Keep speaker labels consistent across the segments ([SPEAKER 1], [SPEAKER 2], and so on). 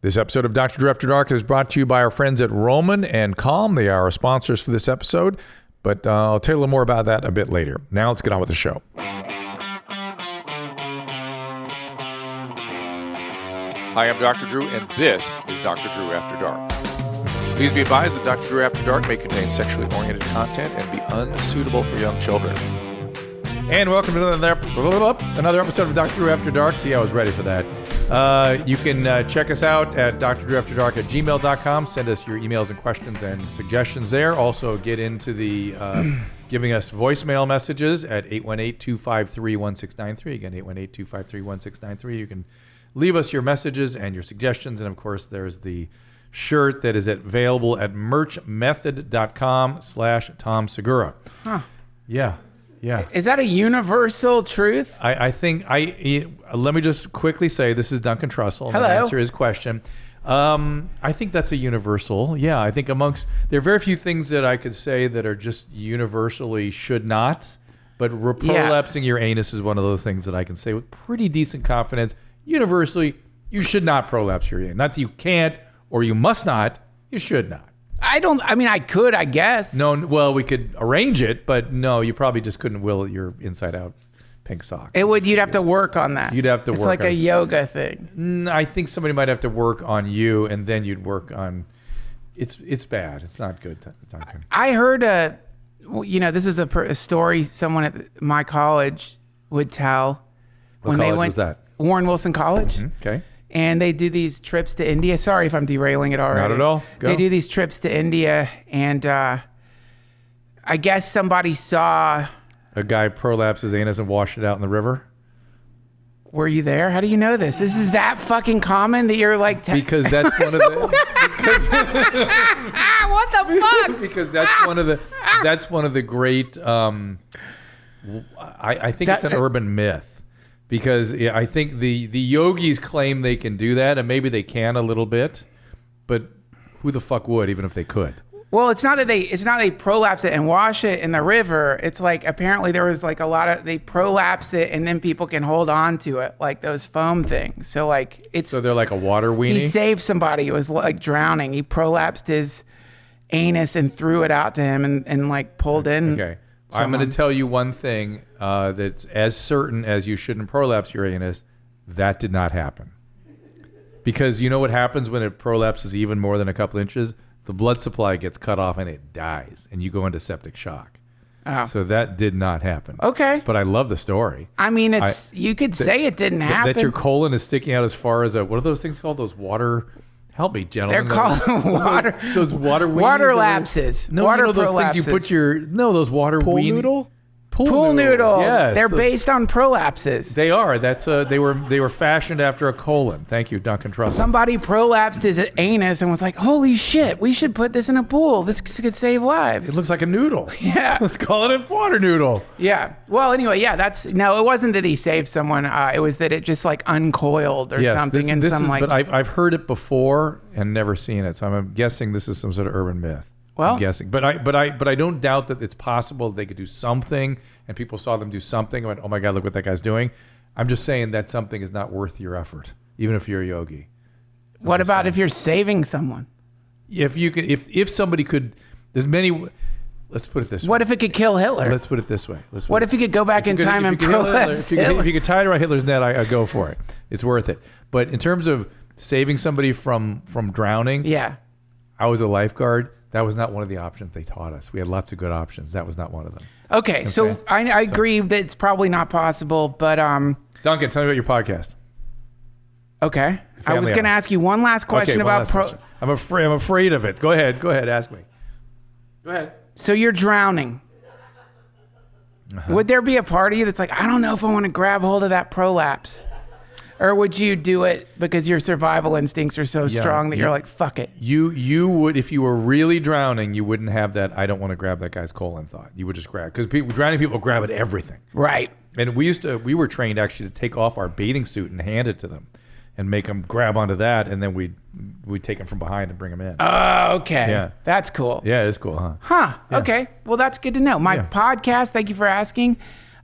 [SPEAKER 1] This episode of Dr. Drew After Dark is brought to you by our friends at Roman and Calm. They are our sponsors for this episode, but I'll tell you a little more about that a bit later. Now let's get on with the show. Hi, I'm Dr. Drew, and this is Dr. Drew After Dark. Please be advised that Dr. Drew After Dark may contain sexually oriented content and be unsuitable for young children. And welcome to another episode of Dr. Drew After Dark. See, I was ready for that. You can check us out at drdrewafterdark@gmail.com. Send us your emails and questions and suggestions there. Also, get into the giving us voicemail messages at 818-253-1693. Again, 818-253-1693. You can leave us your messages and your suggestions. And, of course, there's the shirt that is available at merchmethod.com/Tom Segura. Huh. Yeah.
[SPEAKER 2] Is that a universal truth?
[SPEAKER 1] I think let me just quickly say, this is Duncan Trussel.
[SPEAKER 2] Hello.
[SPEAKER 1] And answer his question. I think that's a universal. Yeah, I think there are very few things that I could say that are just universally should nots, but prolapsing your anus is one of those things that I can say with pretty decent confidence. Universally, you should not prolapse your anus. Not that you can't or you must not, you should not.
[SPEAKER 2] I could, I guess.
[SPEAKER 1] No, well, we could arrange it, but no, you probably just couldn't will your inside out pink sock.
[SPEAKER 2] You'd have to work on that.
[SPEAKER 1] You'd have to work on it.
[SPEAKER 2] It's like a yoga thing.
[SPEAKER 1] I think somebody might have to work on you, and then you'd work on, it's bad. It's not good, Duncan.
[SPEAKER 2] I heard, this is a story someone at my college would tell.
[SPEAKER 1] What college was that?
[SPEAKER 2] Warren Wilson College.
[SPEAKER 1] Mm-hmm. Okay.
[SPEAKER 2] And they do these trips to India. Sorry if I'm derailing it already.
[SPEAKER 1] Not at all. Go.
[SPEAKER 2] They do these trips to India, and I guess somebody saw
[SPEAKER 1] a guy prolapse his anus and wash it out in the river.
[SPEAKER 2] Were you there? How do you know this? This is that fucking common that you're like...
[SPEAKER 1] because that's one of the...
[SPEAKER 2] what the fuck?
[SPEAKER 1] Because that's one of the great... I think it's an urban myth. Because I think the yogis claim they can do that, and maybe they can a little bit, but who the fuck would, even if they could?
[SPEAKER 2] Well, it's not they prolapse it and wash it in the river. It's like apparently there was like they prolapse it and then people can hold on to it, like those foam things. So like
[SPEAKER 1] so they're like a water weenie.
[SPEAKER 2] He saved somebody who was like drowning. He prolapsed his anus and threw it out to him and like pulled in.
[SPEAKER 1] Okay. Someone. I'm going to tell you one thing that's as certain as you shouldn't prolapse your anus. That did not happen. Because you know what happens when it prolapses even more than a couple inches? The blood supply gets cut off and it dies, and you go into septic shock. Oh. So that did not happen.
[SPEAKER 2] Okay.
[SPEAKER 1] But I love the story.
[SPEAKER 2] I mean, you could say it didn't happen.
[SPEAKER 1] That your colon is sticking out as far as what are those things called? Those water... Help me, gentlemen.
[SPEAKER 2] They're called water.
[SPEAKER 1] Those water weenies.
[SPEAKER 2] Water lapses.
[SPEAKER 1] No,
[SPEAKER 2] water
[SPEAKER 1] those
[SPEAKER 2] prolapses.
[SPEAKER 1] things you put those water
[SPEAKER 3] Pool noodle?
[SPEAKER 2] Pool noodle.
[SPEAKER 1] Yes.
[SPEAKER 2] They're based on prolapses.
[SPEAKER 1] They are. That's they were fashioned after a colon. Thank you, Duncan Trussel.
[SPEAKER 2] Somebody prolapsed his anus and was like, "Holy shit, we should put this in a pool. This could save lives."
[SPEAKER 1] It looks like a noodle.
[SPEAKER 2] Yeah.
[SPEAKER 1] Let's call it a water noodle.
[SPEAKER 2] Yeah. Well, anyway, yeah, it wasn't that he saved someone. It was that it just like uncoiled or something.
[SPEAKER 1] But I've heard it before and never seen it. So I'm guessing this is some sort of urban myth.
[SPEAKER 2] Well,
[SPEAKER 1] I'm guessing, but I don't doubt that it's possible that they could do something, and people saw them do something. And went, oh my God, look what that guy's doing. I'm just saying that something is not worth your effort, even if you're a yogi.
[SPEAKER 2] What about if you're saving someone?
[SPEAKER 1] If somebody could, there's many. Let's put it this way.
[SPEAKER 2] What if it could kill Hitler?
[SPEAKER 1] Let's put it this way.
[SPEAKER 2] What if he could go back in time and prolapse Hitler?
[SPEAKER 1] If you could tie it around Hitler's neck, I go for it. It's worth it. But in terms of saving somebody from drowning,
[SPEAKER 2] yeah,
[SPEAKER 1] I was a lifeguard. That was not one of the options they taught us. We had lots of good options. That was not one of them.
[SPEAKER 2] Okay. So I agree that it's probably not possible, but
[SPEAKER 1] Duncan, tell me about your podcast.
[SPEAKER 2] Okay. I was going to ask you one last question about
[SPEAKER 1] question. I'm afraid of it. Go ahead, ask me. Go ahead.
[SPEAKER 2] So you're drowning. Uh-huh. Would there be a part of you that's like, I don't know if I want to grab hold of that prolapse? Or would you do it because your survival instincts are so strong that you're like, fuck it?
[SPEAKER 1] You would, if you were really drowning, you wouldn't have that, I don't want to grab that guy's colon thought. You would just grab, because drowning people grab at everything.
[SPEAKER 2] Right.
[SPEAKER 1] And we were trained actually to take off our bathing suit and hand it to them and make them grab onto that, and then we'd take them from behind and bring them in.
[SPEAKER 2] Oh, okay.
[SPEAKER 1] Yeah.
[SPEAKER 2] That's cool.
[SPEAKER 1] Yeah, it is cool, huh?
[SPEAKER 2] Huh.
[SPEAKER 1] Yeah.
[SPEAKER 2] Okay. Well, that's good to know. My podcast, thank you for asking.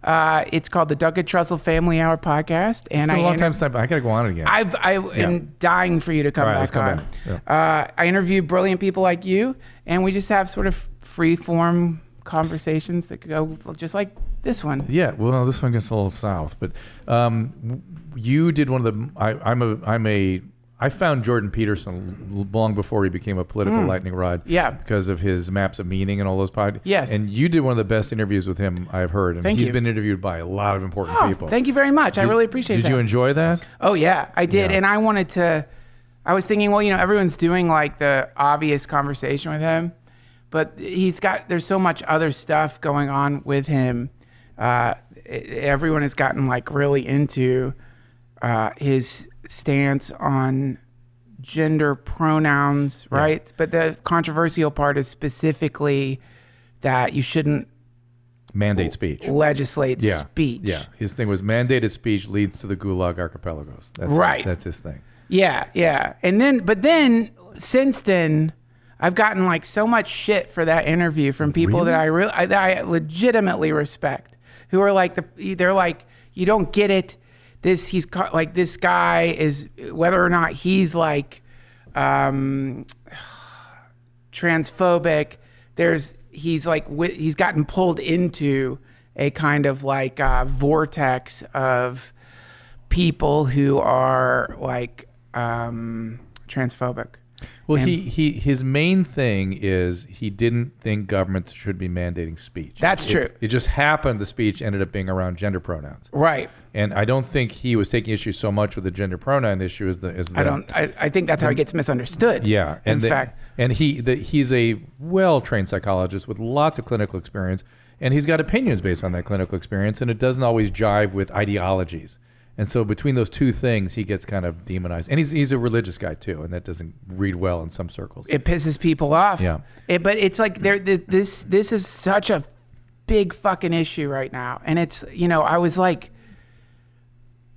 [SPEAKER 2] It's called the Duncan Trussel Family Hour podcast. And
[SPEAKER 1] it's been a long time since I got to go on it again.
[SPEAKER 2] I am dying for you to come back on. Yeah. I interview brilliant people like you, and we just have sort of free-form conversations that could go just like this one.
[SPEAKER 1] Yeah, well, this one gets a little south, but you did one of the. I found Jordan Peterson long before he became a political lightning rod.
[SPEAKER 2] Yeah.
[SPEAKER 1] Because of his Maps of Meaning and all those podcasts.
[SPEAKER 2] Yes.
[SPEAKER 1] And you did one of the best interviews with him I've heard. And
[SPEAKER 2] Thank
[SPEAKER 1] he's
[SPEAKER 2] you.
[SPEAKER 1] been interviewed by a lot of important people.
[SPEAKER 2] Thank you very much. I really appreciate that.
[SPEAKER 1] Did you enjoy that?
[SPEAKER 2] Oh, yeah, I did.
[SPEAKER 1] Yeah.
[SPEAKER 2] And I was thinking, well, everyone's doing like the obvious conversation with him, but there's so much other stuff going on with him. Everyone has gotten like really into his stance on gender pronouns, right? Yeah. But the controversial part is specifically that you shouldn't
[SPEAKER 1] mandate speech,
[SPEAKER 2] legislate speech.
[SPEAKER 1] Yeah, his thing was mandated speech leads to the Gulag archipelagos. That's his thing.
[SPEAKER 2] Yeah. But then since then, I've gotten like so much shit for that interview from people that I legitimately respect, who are like they're like, you don't get it. This guy is, whether or not he's like transphobic, he's gotten pulled into a kind of like vortex of people who are like transphobic.
[SPEAKER 1] Well, his main thing is he didn't think governments should be mandating speech.
[SPEAKER 2] That's true.
[SPEAKER 1] It just happened the speech ended up being around gender pronouns.
[SPEAKER 2] Right.
[SPEAKER 1] And I don't think he was taking issue so much with the gender pronoun issue as the.
[SPEAKER 2] I think that's how he gets misunderstood.
[SPEAKER 1] Yeah. And he's a well-trained psychologist with lots of clinical experience, and he's got opinions based on that clinical experience, and it doesn't always jive with ideologies. And so between those two things, he gets kind of demonized. And he's a religious guy too, and that doesn't read well in some circles.
[SPEAKER 2] It pisses people off.
[SPEAKER 1] Yeah.
[SPEAKER 2] But it's like this is such a big fucking issue right now. And it's, I was like,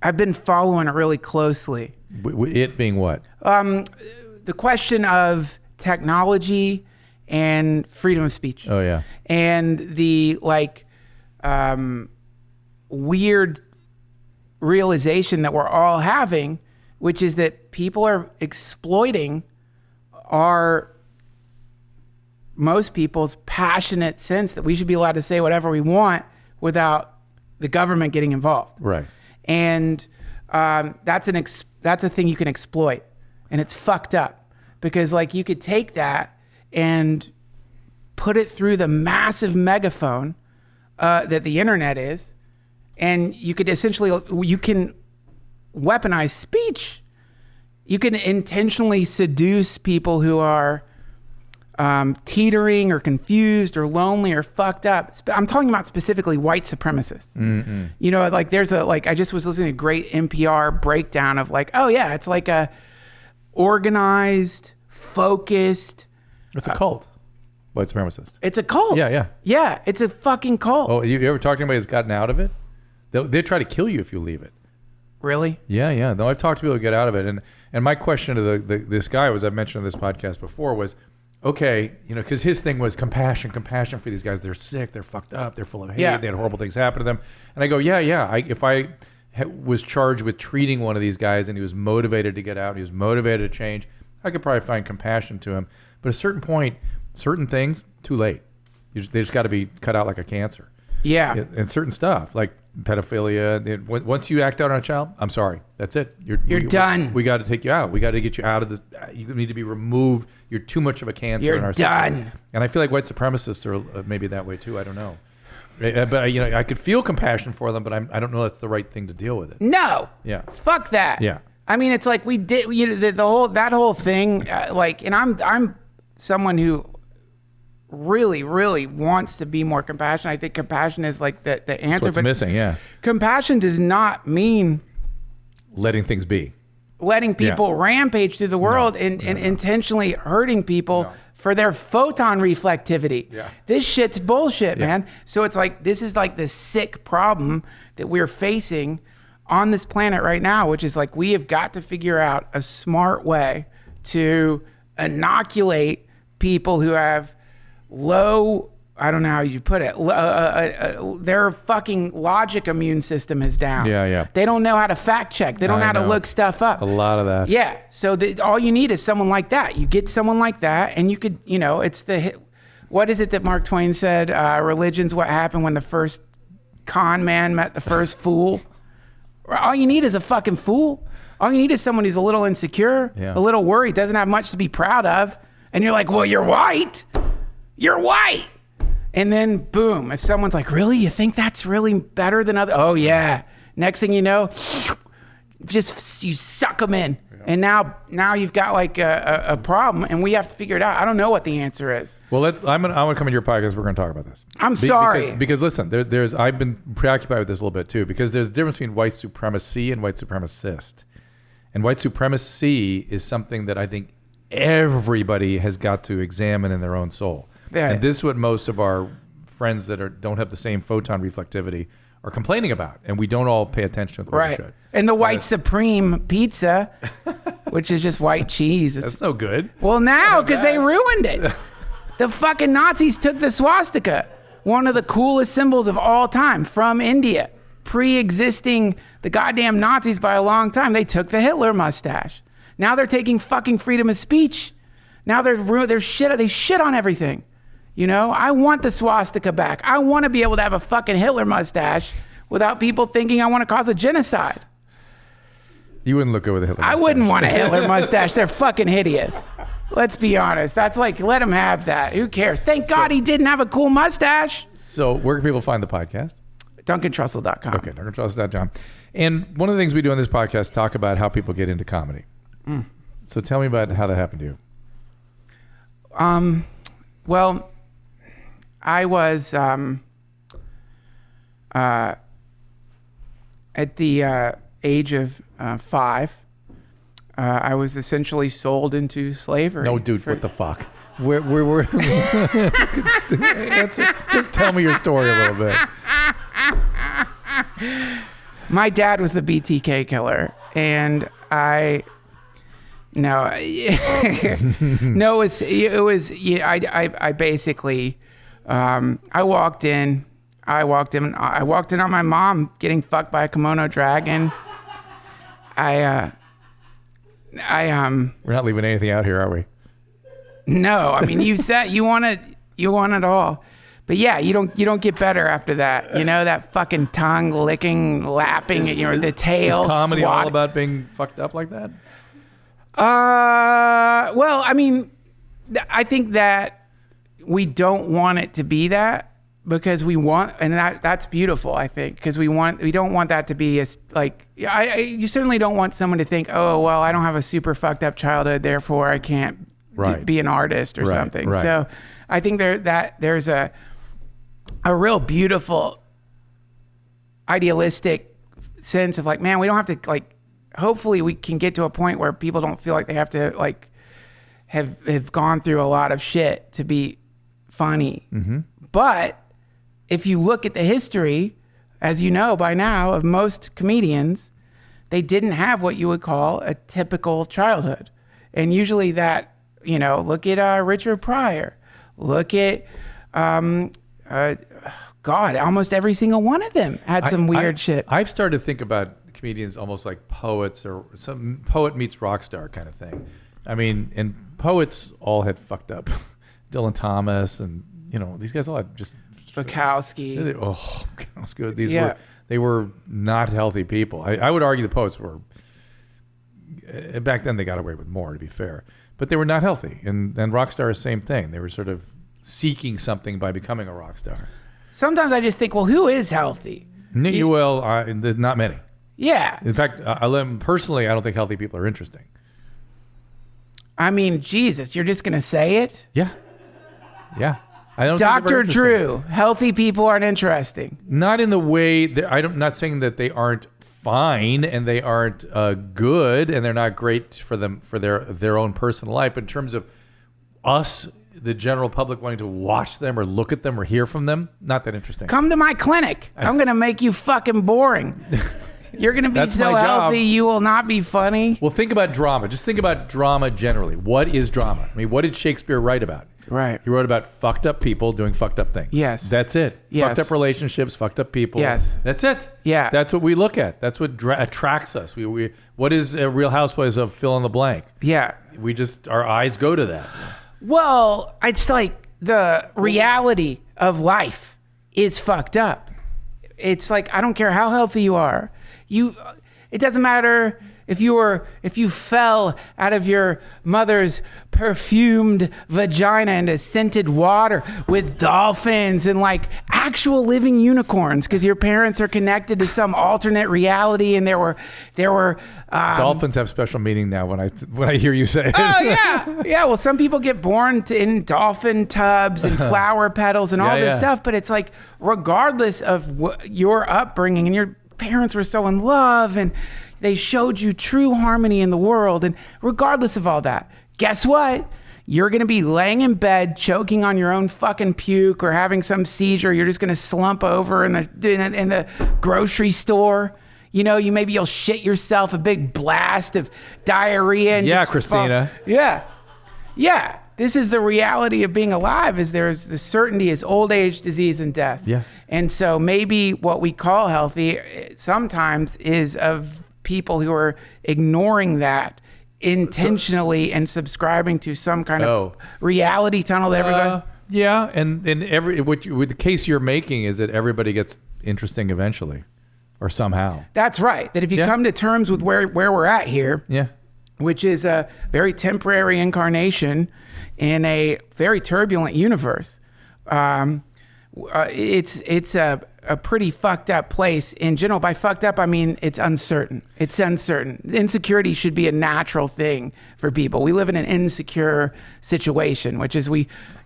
[SPEAKER 2] I've been following it really closely.
[SPEAKER 1] It being what?
[SPEAKER 2] The question of technology and freedom of speech.
[SPEAKER 1] Oh, yeah.
[SPEAKER 2] And the weird realization that we're all having, which is that people are exploiting most people's passionate sense that we should be allowed to say whatever we want without the government getting involved.
[SPEAKER 1] Right.
[SPEAKER 2] And that's a thing you can exploit, and it's fucked up because like you could take that and put it through the massive megaphone that the internet is. And you can weaponize speech. You can intentionally seduce people who are teetering or confused or lonely or fucked up. I'm talking about specifically white supremacists. Mm-hmm. I just was listening to a great NPR breakdown of like, oh yeah, it's like a organized, focused.
[SPEAKER 1] It's a cult. White supremacist.
[SPEAKER 2] It's a cult.
[SPEAKER 1] Yeah.
[SPEAKER 2] Yeah, it's a fucking cult.
[SPEAKER 1] Oh, you ever talked to anybody that's gotten out of it? They try to kill you if you leave it.
[SPEAKER 2] Really?
[SPEAKER 1] Yeah. No, I've talked to people who get out of it, and my question to this guy was, I've mentioned on this podcast before, was, okay, because his thing was compassion for these guys. They're sick, they're fucked up, they're full of hate, they had horrible things happen to them. And I go, if I was charged with treating one of these guys and he was motivated to get out, he was motivated to change, I could probably find compassion to him. But at a certain point, certain things, too late. They just got to be cut out like a cancer.
[SPEAKER 2] Yeah.
[SPEAKER 1] And certain stuff like pedophilia. Once you act out on a child, I'm sorry, that's it.
[SPEAKER 2] You're done.
[SPEAKER 1] We got to take you out. We got to get you out of the. You need to be removed. You're too much of a cancer in our
[SPEAKER 2] done.
[SPEAKER 1] system. And I feel like white supremacists are maybe that way too. I don't know. But I could feel compassion for them, but I don't know that's the right thing to deal with it.
[SPEAKER 2] No.
[SPEAKER 1] Yeah.
[SPEAKER 2] Fuck that.
[SPEAKER 1] Yeah.
[SPEAKER 2] I mean, it's like we did that whole thing. And I'm someone who really, really wants to be more compassionate. I think compassion is like the answer.
[SPEAKER 1] That's what's missing, yeah.
[SPEAKER 2] Compassion does not mean
[SPEAKER 1] letting things be.
[SPEAKER 2] Letting people rampage through the world and intentionally hurting people for their photon reflectivity.
[SPEAKER 1] Yeah.
[SPEAKER 2] This shit's bullshit, man. So it's like, this is like the sick problem that we're facing on this planet right now, which is like, we have got to figure out a smart way to inoculate people who have low I don't know how you put it. Their fucking logic immune system is down.
[SPEAKER 1] Yeah.
[SPEAKER 2] They don't know how to fact check. They don't know how to look stuff up.
[SPEAKER 1] A lot of that.
[SPEAKER 2] Yeah. So all you need is someone like that. You get someone like that, and you could, it's what is it that Mark Twain said? Religion's what happened when the first con man met the first fool. All you need is a fucking fool. All you need is someone who's a little insecure, a little worried, doesn't have much to be proud of. And you're like, well, you're white. You're white. And then boom, if someone's like, really? You think that's really better than other? Oh yeah. Next thing you know, just you suck them in. Yeah. And now you've got like a problem, and we have to figure it out. I don't know what the answer is.
[SPEAKER 1] Well, I'm gonna come into your podcast. We're gonna talk about this.
[SPEAKER 2] I'm sorry.
[SPEAKER 1] Because listen, I've been preoccupied with this a little bit too, because there's a difference between white supremacy and white supremacist. And white supremacy is something that I think everybody has got to examine in their own soul. Yeah. And this is what most of our friends that don't have the same photon reflectivity are complaining about, and we don't all pay attention to the way we should.
[SPEAKER 2] And the white supreme pizza, which is just white cheese.
[SPEAKER 1] That's no good.
[SPEAKER 2] Well, now, because they ruined it. The fucking Nazis took the swastika, one of the coolest symbols of all time, from India. Pre-existing the goddamn Nazis by a long time. They took the Hitler mustache. Now they're taking fucking freedom of speech. Now they shit on everything. I want the swastika back. I want to be able to have a fucking Hitler mustache without people thinking I want to cause a genocide.
[SPEAKER 1] You wouldn't look good with a Hitler mustache.
[SPEAKER 2] I wouldn't want a Hitler mustache. They're fucking hideous. Let's be honest. That's like, let him have that. Who cares? Thank God he didn't have a cool mustache.
[SPEAKER 1] So where can people find the podcast?
[SPEAKER 2] DuncanTrussel.com.
[SPEAKER 1] Okay, DuncanTrussel.com. And one of the things we do on this podcast, talk about how people get into comedy. So tell me about how that happened to you.
[SPEAKER 2] Well, I was at the age of 5. I was essentially sold into slavery.
[SPEAKER 1] No, dude, what the fuck? Where just tell me your story a little bit.
[SPEAKER 2] My dad was the BTK killer, and I basically I walked in on my mom getting fucked by a kimono dragon. We're
[SPEAKER 1] not leaving anything out here, are we?
[SPEAKER 2] No, I mean, you said you want it all. But yeah, you don't get better after that. That fucking tongue licking, lapping at the tail.
[SPEAKER 1] Is comedy all about being fucked up like that?
[SPEAKER 2] Well, I mean, I think that we don't want it to be that, because we want, and that's beautiful, I think, because we don't want that to be you certainly don't want someone to think, oh, well, I don't have a super fucked up childhood, therefore I can't be an artist or something. Right. So I think there's a real beautiful idealistic sense of like, man, we don't have to like, hopefully we can get to a point where people don't feel like they have to like have gone through a lot of shit to be funny. Mm-hmm. But if you look at the history, as you know by now, of most comedians, they didn't have what you would call a typical childhood. And usually that, look at Richard Pryor, look at God, almost every single one of them had some weird shit.
[SPEAKER 1] I've started to think about comedians almost like poets, or some poet meets rock star kind of thing. I mean, and poets all had fucked up. Dylan Thomas and, these guys all had just...
[SPEAKER 2] Bukowski.
[SPEAKER 1] Bukowski. They were not healthy people. I would argue the poets were... Back then they got away with more, to be fair. But they were not healthy. And rock star is the same thing. They were sort of seeking something by becoming a rock star.
[SPEAKER 2] Sometimes I just think, well, who is healthy?
[SPEAKER 1] There's not many.
[SPEAKER 2] Yeah.
[SPEAKER 1] In fact, personally, I don't think healthy people are interesting.
[SPEAKER 2] I mean, Jesus, you're just going to say it?
[SPEAKER 1] Yeah. I don't.
[SPEAKER 2] Dr. Drew, healthy people aren't interesting.
[SPEAKER 1] Not in the way, I'm not saying that they aren't fine and they aren't good and they're not great for them, for their own personal life. But in terms of us, the general public, wanting to watch them or look at them or hear from them, not that interesting.
[SPEAKER 2] Come to my clinic. I'm going to make you fucking boring. You're going to be so healthy, you will not be funny.
[SPEAKER 1] Well, think about drama. Just think about drama generally. What is drama? I mean, what did Shakespeare write about?
[SPEAKER 2] Right.
[SPEAKER 1] He wrote about fucked up people doing fucked up things.
[SPEAKER 2] Yes.
[SPEAKER 1] That's it.
[SPEAKER 2] Yes.
[SPEAKER 1] Fucked up relationships, fucked up people.
[SPEAKER 2] Yes.
[SPEAKER 1] That's it.
[SPEAKER 2] Yeah.
[SPEAKER 1] That's what we look at. That's what attracts us. What is a Real Housewives of fill in the blank?
[SPEAKER 2] Yeah.
[SPEAKER 1] Our eyes go to that.
[SPEAKER 2] Well, it's like the reality of life is fucked up. It's like, I don't care how healthy you are. It doesn't matter if you fell out of your mother's perfumed vagina into scented water with dolphins and like actual living unicorns because your parents are connected to some alternate reality, and there were
[SPEAKER 1] Dolphins have special meaning now when I hear you say it.
[SPEAKER 2] Oh yeah. Well, some people get born in dolphin tubs and flower petals and all this stuff, but it's like regardless of your upbringing, and your parents were so in love and they showed you true harmony in the world, and regardless of all that, guess what? You're going to be laying in bed choking on your own fucking puke or having some seizure. You're just going to slump over in the grocery store. You know, you'll shit yourself, a big blast of diarrhea. And
[SPEAKER 1] Christina.
[SPEAKER 2] Yeah. This is the reality of being alive, is there's the certainty is old age, disease, and death.
[SPEAKER 1] Yeah.
[SPEAKER 2] And so maybe what we call healthy sometimes is of people who are ignoring that intentionally and subscribing to some kind of reality tunnel that everybody...
[SPEAKER 1] Yeah, and with the case you're making is that everybody gets interesting eventually, or somehow.
[SPEAKER 2] That's right. That if you come to terms with where we're at here, which is a very temporary incarnation in a very turbulent universe, it's a pretty fucked up place in general. By fucked up, I mean it's uncertain. It's uncertain. Insecurity should be a natural thing for people. We live in an insecure situation, which is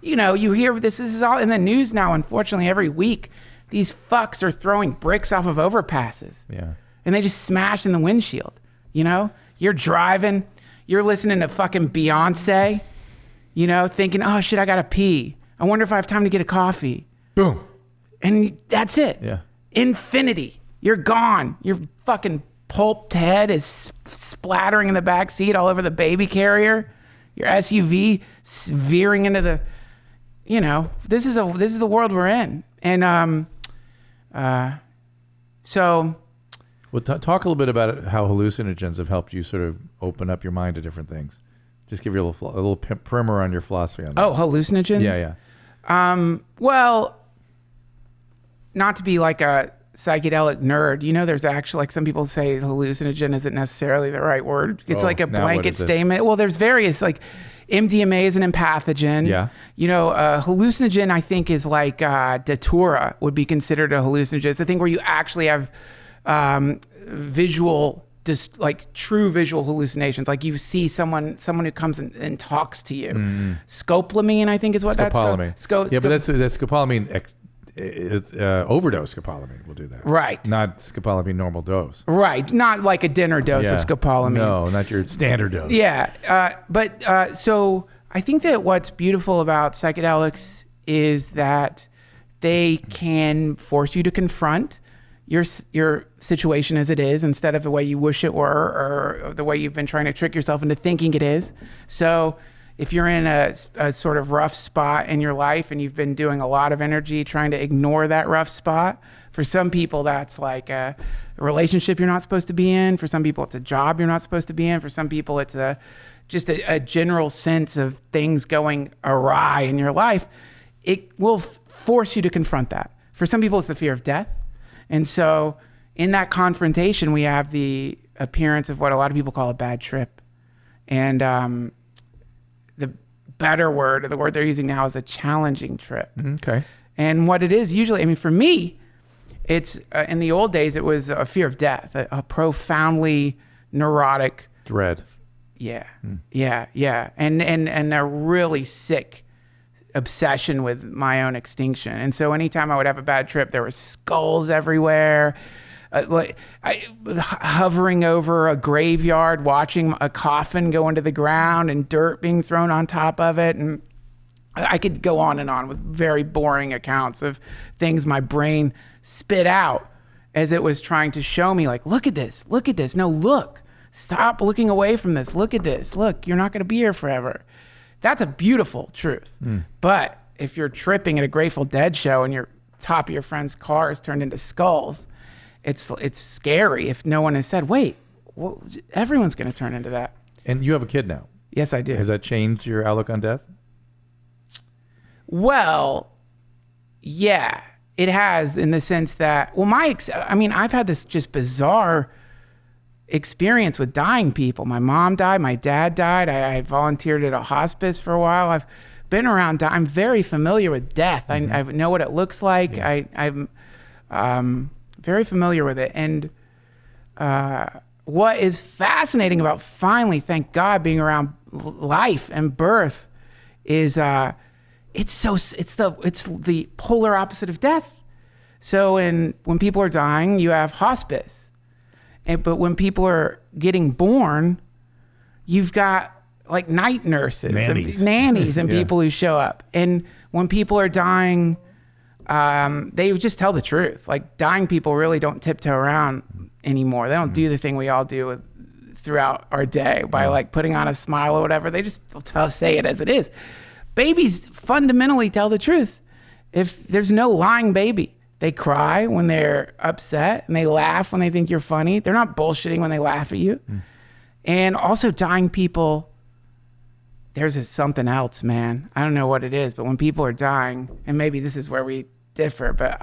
[SPEAKER 2] you hear this is all in the news now, unfortunately, every week. These fucks are throwing bricks off of overpasses.
[SPEAKER 1] Yeah. And
[SPEAKER 2] they just smash in the windshield. You're driving, you're listening to fucking Beyonce, thinking, oh shit, I gotta pee. I wonder if I have time to get a coffee.
[SPEAKER 1] Boom.
[SPEAKER 2] And that's it.
[SPEAKER 1] Yeah.
[SPEAKER 2] Infinity. You're gone. Your fucking pulped head is splattering in the back seat all over the baby carrier. Your SUV veering into the, this is the world we're in. And so.
[SPEAKER 1] Well, talk a little bit about how hallucinogens have helped you sort of open up your mind to different things. Just give you a little primer on your philosophy on that.
[SPEAKER 2] Oh, hallucinogens?
[SPEAKER 1] Yeah.
[SPEAKER 2] Well, not to be like a psychedelic nerd, there's actually, like, some people say hallucinogen isn't necessarily the right word. It's like a blanket statement. Well, there's various, like, MDMA is an empathogen.
[SPEAKER 1] Yeah.
[SPEAKER 2] Hallucinogen, I think, is like datura would be considered a hallucinogen. It's the thing where you actually have true visual hallucinations. Like you see someone who comes and talks to you. Scopolamine, I think, is what that's called.
[SPEAKER 1] But that's scopolamine. It's overdose scopolamine will do that.
[SPEAKER 2] Right.
[SPEAKER 1] Not scopolamine normal dose.
[SPEAKER 2] Right. Not like a dinner dose of scopolamine.
[SPEAKER 1] No, not your standard dose.
[SPEAKER 2] Yeah. So I think that what's beautiful about psychedelics is that they can force you to confront your situation as it is, instead of the way you wish it were, or the way you've been trying to trick yourself into thinking it is. So if you're in a sort of rough spot in your life and you've been doing a lot of energy trying to ignore that rough spot, for some people that's like a relationship you're not supposed to be in. For some people it's a job you're not supposed to be in. For some people it's just a general sense of things going awry in your life. It will force you to confront that. For some people it's the fear of death. And so in that confrontation, we have the appearance of what a lot of people call a bad trip. And the better word, or the word they're using now, is a challenging trip.
[SPEAKER 1] Okay.
[SPEAKER 2] And what it is usually, I mean, for me, it's in the old days, it was a fear of death, a profoundly neurotic
[SPEAKER 1] dread.
[SPEAKER 2] Yeah. And a really sick obsession with my own extinction. And so anytime I would have a bad trip, there were skulls everywhere, hovering over a graveyard, watching a coffin go into the ground and dirt being thrown on top of it. And I could go on and on with very boring accounts of things my brain spit out as it was trying to show me, like, look at this. No, look, stop looking away from this. Look at this. Look, you're not going to be here forever. That's a beautiful truth. But if you're tripping at a Grateful Dead show and your top of your friend's car is turned into skulls, it's scary if no one has said, wait, well, everyone's going to turn into that.
[SPEAKER 1] And you have a kid now.
[SPEAKER 2] Yes, I do.
[SPEAKER 1] Has that changed your outlook on death?
[SPEAKER 2] Well, yeah, it has, in the sense that, well, I've had this just bizarre experience with dying people. My mom died, my dad died. I volunteered at a hospice for a while. I've been around. I'm very familiar with death. I know what it looks like. Yeah. I'm very familiar with it. And what is fascinating about finally, thank God, being around life and birth is it's the polar opposite of death. So when people are dying, you have hospice. But when people are getting born, you've got like night nurses, nannies and people who show up. And when people are dying, they just tell the truth. Like, dying people really don't tiptoe around anymore. They don't do the thing we all do throughout our day by like putting on a smile or whatever. They just say it as it is. Babies fundamentally tell the truth. If there's no lying baby, they cry when they're upset and they laugh when they think you're funny. They're not bullshitting when they laugh at you. And also, dying people, there's something else, man. I don't know what it is, but when people are dying, and maybe this is where we differ, but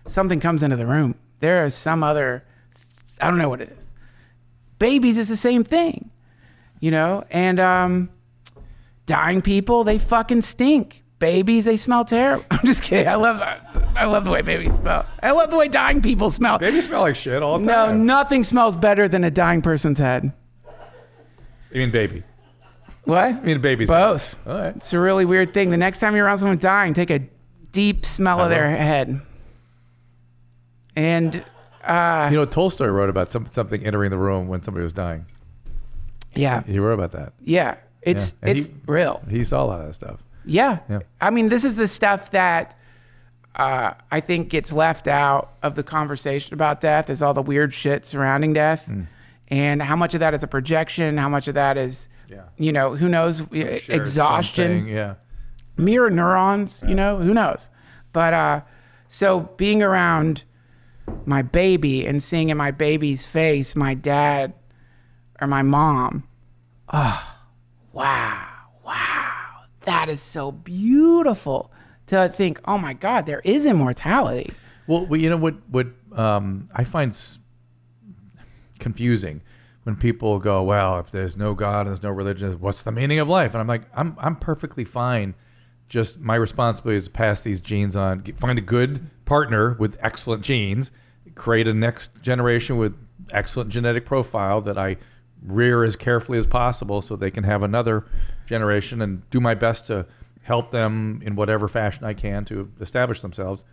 [SPEAKER 2] something comes into the room. There is some other, I don't know what it is. Babies is the same thing, and dying people, they fucking stink. Babies, they smell terrible. I'm just kidding. I love the way babies smell. I love the way dying people smell.
[SPEAKER 1] Babies smell like shit all the
[SPEAKER 2] time.
[SPEAKER 1] time.
[SPEAKER 2] No, nothing smells better than a dying person's head.
[SPEAKER 1] You mean baby?
[SPEAKER 2] What?
[SPEAKER 1] I mean babies.
[SPEAKER 2] Both.
[SPEAKER 1] All right.
[SPEAKER 2] It's a really weird thing. The next time you're around someone dying, take a deep smell of their head. And
[SPEAKER 1] Tolstoy wrote about something entering the room when somebody was dying.
[SPEAKER 2] Yeah.
[SPEAKER 1] He wrote about that.
[SPEAKER 2] Yeah. It's real.
[SPEAKER 1] He saw a lot of that stuff.
[SPEAKER 2] Yeah. I mean, this is the stuff that I think gets left out of the conversation about death, is all the weird shit surrounding death. And how much of that is a projection, how much of that is, who knows, exhaustion, mirror neurons, who knows. But so being around my baby and seeing in my baby's face my dad or my mom, wow, that is so beautiful to think, oh my God, there is immortality.
[SPEAKER 1] Well, what I find confusing when people go, well, if there's no God and there's no religion, what's the meaning of life? And I'm like, I'm perfectly fine. Just my responsibility is to pass these genes on, find a good partner with excellent genes, create a next generation with excellent genetic profile that I rear as carefully as possible so they can have another generation, and do my best to help them in whatever fashion I can to establish themselves.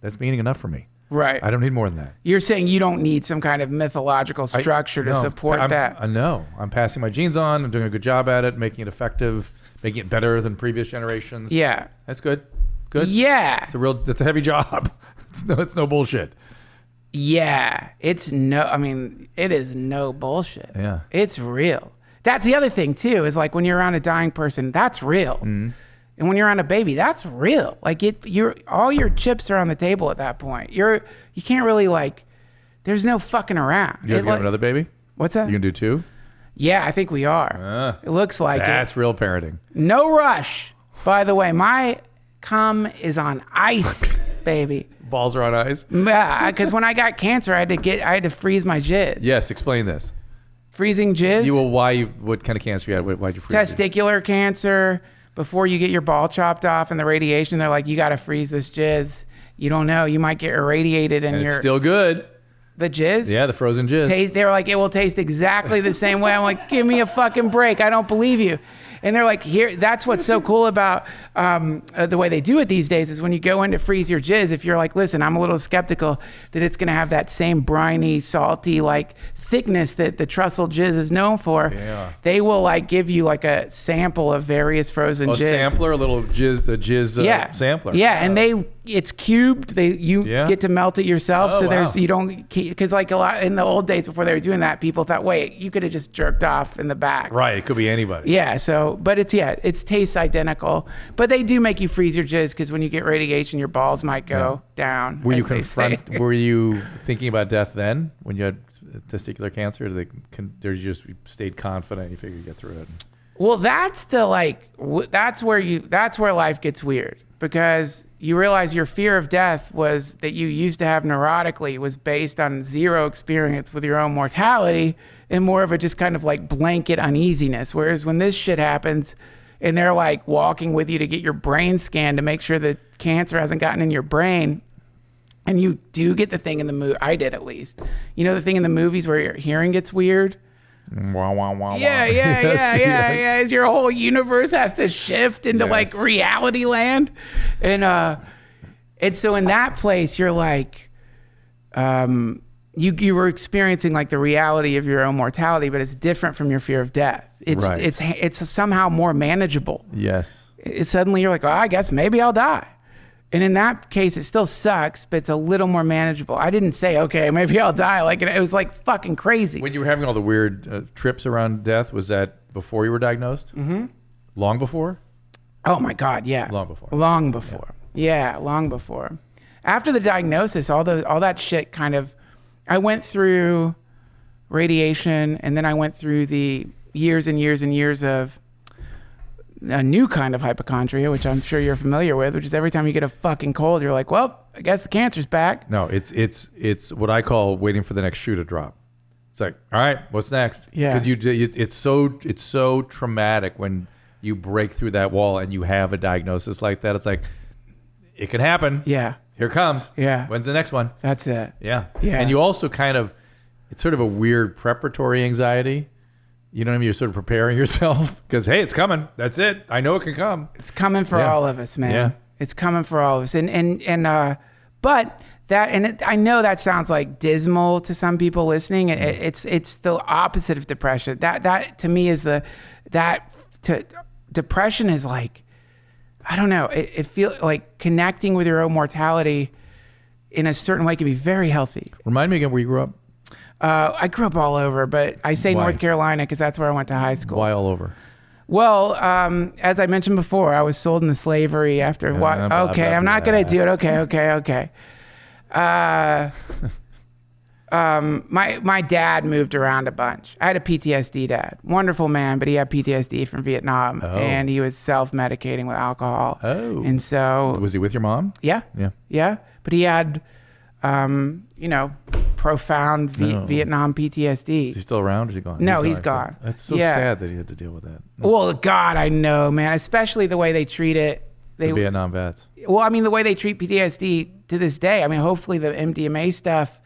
[SPEAKER 1] That's meaning enough for me.
[SPEAKER 2] Right.
[SPEAKER 1] I don't need more than that.
[SPEAKER 2] You're saying you don't need some kind of mythological structure to support that.
[SPEAKER 1] No. I'm passing my genes on. I'm doing a good job at it, making it effective, making it better than previous generations.
[SPEAKER 2] Yeah.
[SPEAKER 1] That's good. Good.
[SPEAKER 2] Yeah.
[SPEAKER 1] It's a heavy job. It's no bullshit.
[SPEAKER 2] Yeah. It is no bullshit.
[SPEAKER 1] Yeah.
[SPEAKER 2] It's real. That's the other thing too, is like when you're around a dying person, that's real. Mm-hmm. And when you're on a baby, that's real. Like all your chips are on the table at that point. You can't really there's no fucking around.
[SPEAKER 1] You guys gonna have another baby?
[SPEAKER 2] What's that?
[SPEAKER 1] You gonna do 2?
[SPEAKER 2] Yeah, I think we are. It looks like
[SPEAKER 1] that's real parenting.
[SPEAKER 2] No rush. By the way, my cum is on ice, baby.
[SPEAKER 1] Balls are on ice?
[SPEAKER 2] Yeah, because when I got cancer, I had to freeze my jizz.
[SPEAKER 1] Yes, explain this.
[SPEAKER 2] Freezing jizz?
[SPEAKER 1] What kind of cancer you had? Why'd you freeze
[SPEAKER 2] Testicular cancer. Before you get your ball chopped off and the radiation, they're like, you got to freeze this jizz. You don't know. You might get irradiated and
[SPEAKER 1] it's still good.
[SPEAKER 2] The jizz?
[SPEAKER 1] Yeah, the frozen jizz.
[SPEAKER 2] They were like, it will taste exactly the same way. I'm like, give me a fucking break. I don't believe you. And they're like, that's what's so cool about the way they do it these days is when you go in to freeze your jizz, if you're like, listen, I'm a little skeptical that it's going to have that same briny, salty, thickness that the Trussel jizz is known for.
[SPEAKER 1] Yeah.
[SPEAKER 2] They will give you a sample of various frozen jizz.
[SPEAKER 1] A sampler, a little jizz, the jizz sampler.
[SPEAKER 2] Yeah, and they it's cubed. You get to melt it yourself. So there's, you don't, because like a lot in the old days before they were doing that, people thought, wait, you could have just jerked off in the back.
[SPEAKER 1] Right. It could be anybody.
[SPEAKER 2] Yeah. So, but it tastes identical. But they do make you freeze your jizz because when you get radiation, your balls might go down.
[SPEAKER 1] Were you thinking about death then when you had testicular cancer? Or you just stayed confident you figured you'd get through it?
[SPEAKER 2] Well, that's where life gets weird, because you realize your fear of death was that you used to have neurotically was based on zero experience with your own mortality and more of a just kind of like blanket uneasiness. Whereas when this shit happens and they're like walking with you to get your brain scanned to make sure that cancer hasn't gotten in your brain, and you do get the thing in the movie, I did at least, you know, the thing in the movies where your hearing gets weird.
[SPEAKER 1] Wah, wah, wah,
[SPEAKER 2] yeah. As your whole universe has to shift into like reality land, and so in that place you're like, you were experiencing like the reality of your own mortality, but it's different from your fear of death. It's somehow more manageable.
[SPEAKER 1] Yes.
[SPEAKER 2] Suddenly you're like, oh, I guess maybe I'll die. And in that case, it still sucks, but it's a little more manageable. I didn't say, okay, maybe I'll die. Like it was like fucking crazy.
[SPEAKER 1] When you were having all the weird trips around death, was that before you were diagnosed? Mm-hmm. Long before?
[SPEAKER 2] Oh my God, yeah.
[SPEAKER 1] Long before.
[SPEAKER 2] Long before. Yeah, long before. After the diagnosis, all that shit kind of, I went through radiation, and then I went through the years and years and years of a new kind of hypochondria, which I'm sure you're familiar with, which is every time you get a fucking cold, you're like, well, I guess the cancer's back.
[SPEAKER 1] No, it's what I call waiting for the next shoe to drop. It's like, all right, what's next?
[SPEAKER 2] Yeah.
[SPEAKER 1] Because it's so traumatic when you break through that wall and you have a diagnosis like that. It's like, it can happen.
[SPEAKER 2] Yeah.
[SPEAKER 1] Here it comes.
[SPEAKER 2] Yeah.
[SPEAKER 1] When's the next one?
[SPEAKER 2] That's it.
[SPEAKER 1] Yeah.
[SPEAKER 2] Yeah.
[SPEAKER 1] And you also it's sort of a weird preparatory anxiety. You know what I mean? You're sort of preparing yourself because, hey, it's coming. That's it. I know it can come.
[SPEAKER 2] It's coming for all of us, man.
[SPEAKER 1] Yeah.
[SPEAKER 2] It's coming for all of us. But I know that sounds like dismal to some people listening. It's the opposite of depression. That to me is depression is like, I don't know. It feels like connecting with your own mortality in a certain way can be very healthy.
[SPEAKER 1] Remind me again where you grew up.
[SPEAKER 2] I grew up all over, but I say North Carolina because that's where I went to high school.
[SPEAKER 1] Why all over?
[SPEAKER 2] Well, as I mentioned before, I was sold into slavery after what? Okay, I'm not going to do it. Okay. My dad moved around a bunch. I had a PTSD dad. Wonderful man, but he had PTSD from Vietnam, and he was self-medicating with alcohol.
[SPEAKER 1] Oh.
[SPEAKER 2] And so...
[SPEAKER 1] Was he with your mom?
[SPEAKER 2] Yeah. But he had, profound Vietnam PTSD.
[SPEAKER 1] Is he still around or is he gone?
[SPEAKER 2] No, he's gone.
[SPEAKER 1] That's so sad that he had to deal with that.
[SPEAKER 2] Well, God, I know, man. Especially the way they treat it.
[SPEAKER 1] The Vietnam vets.
[SPEAKER 2] Well, I mean, the way they treat PTSD to this day. I mean, hopefully the MDMA stuff,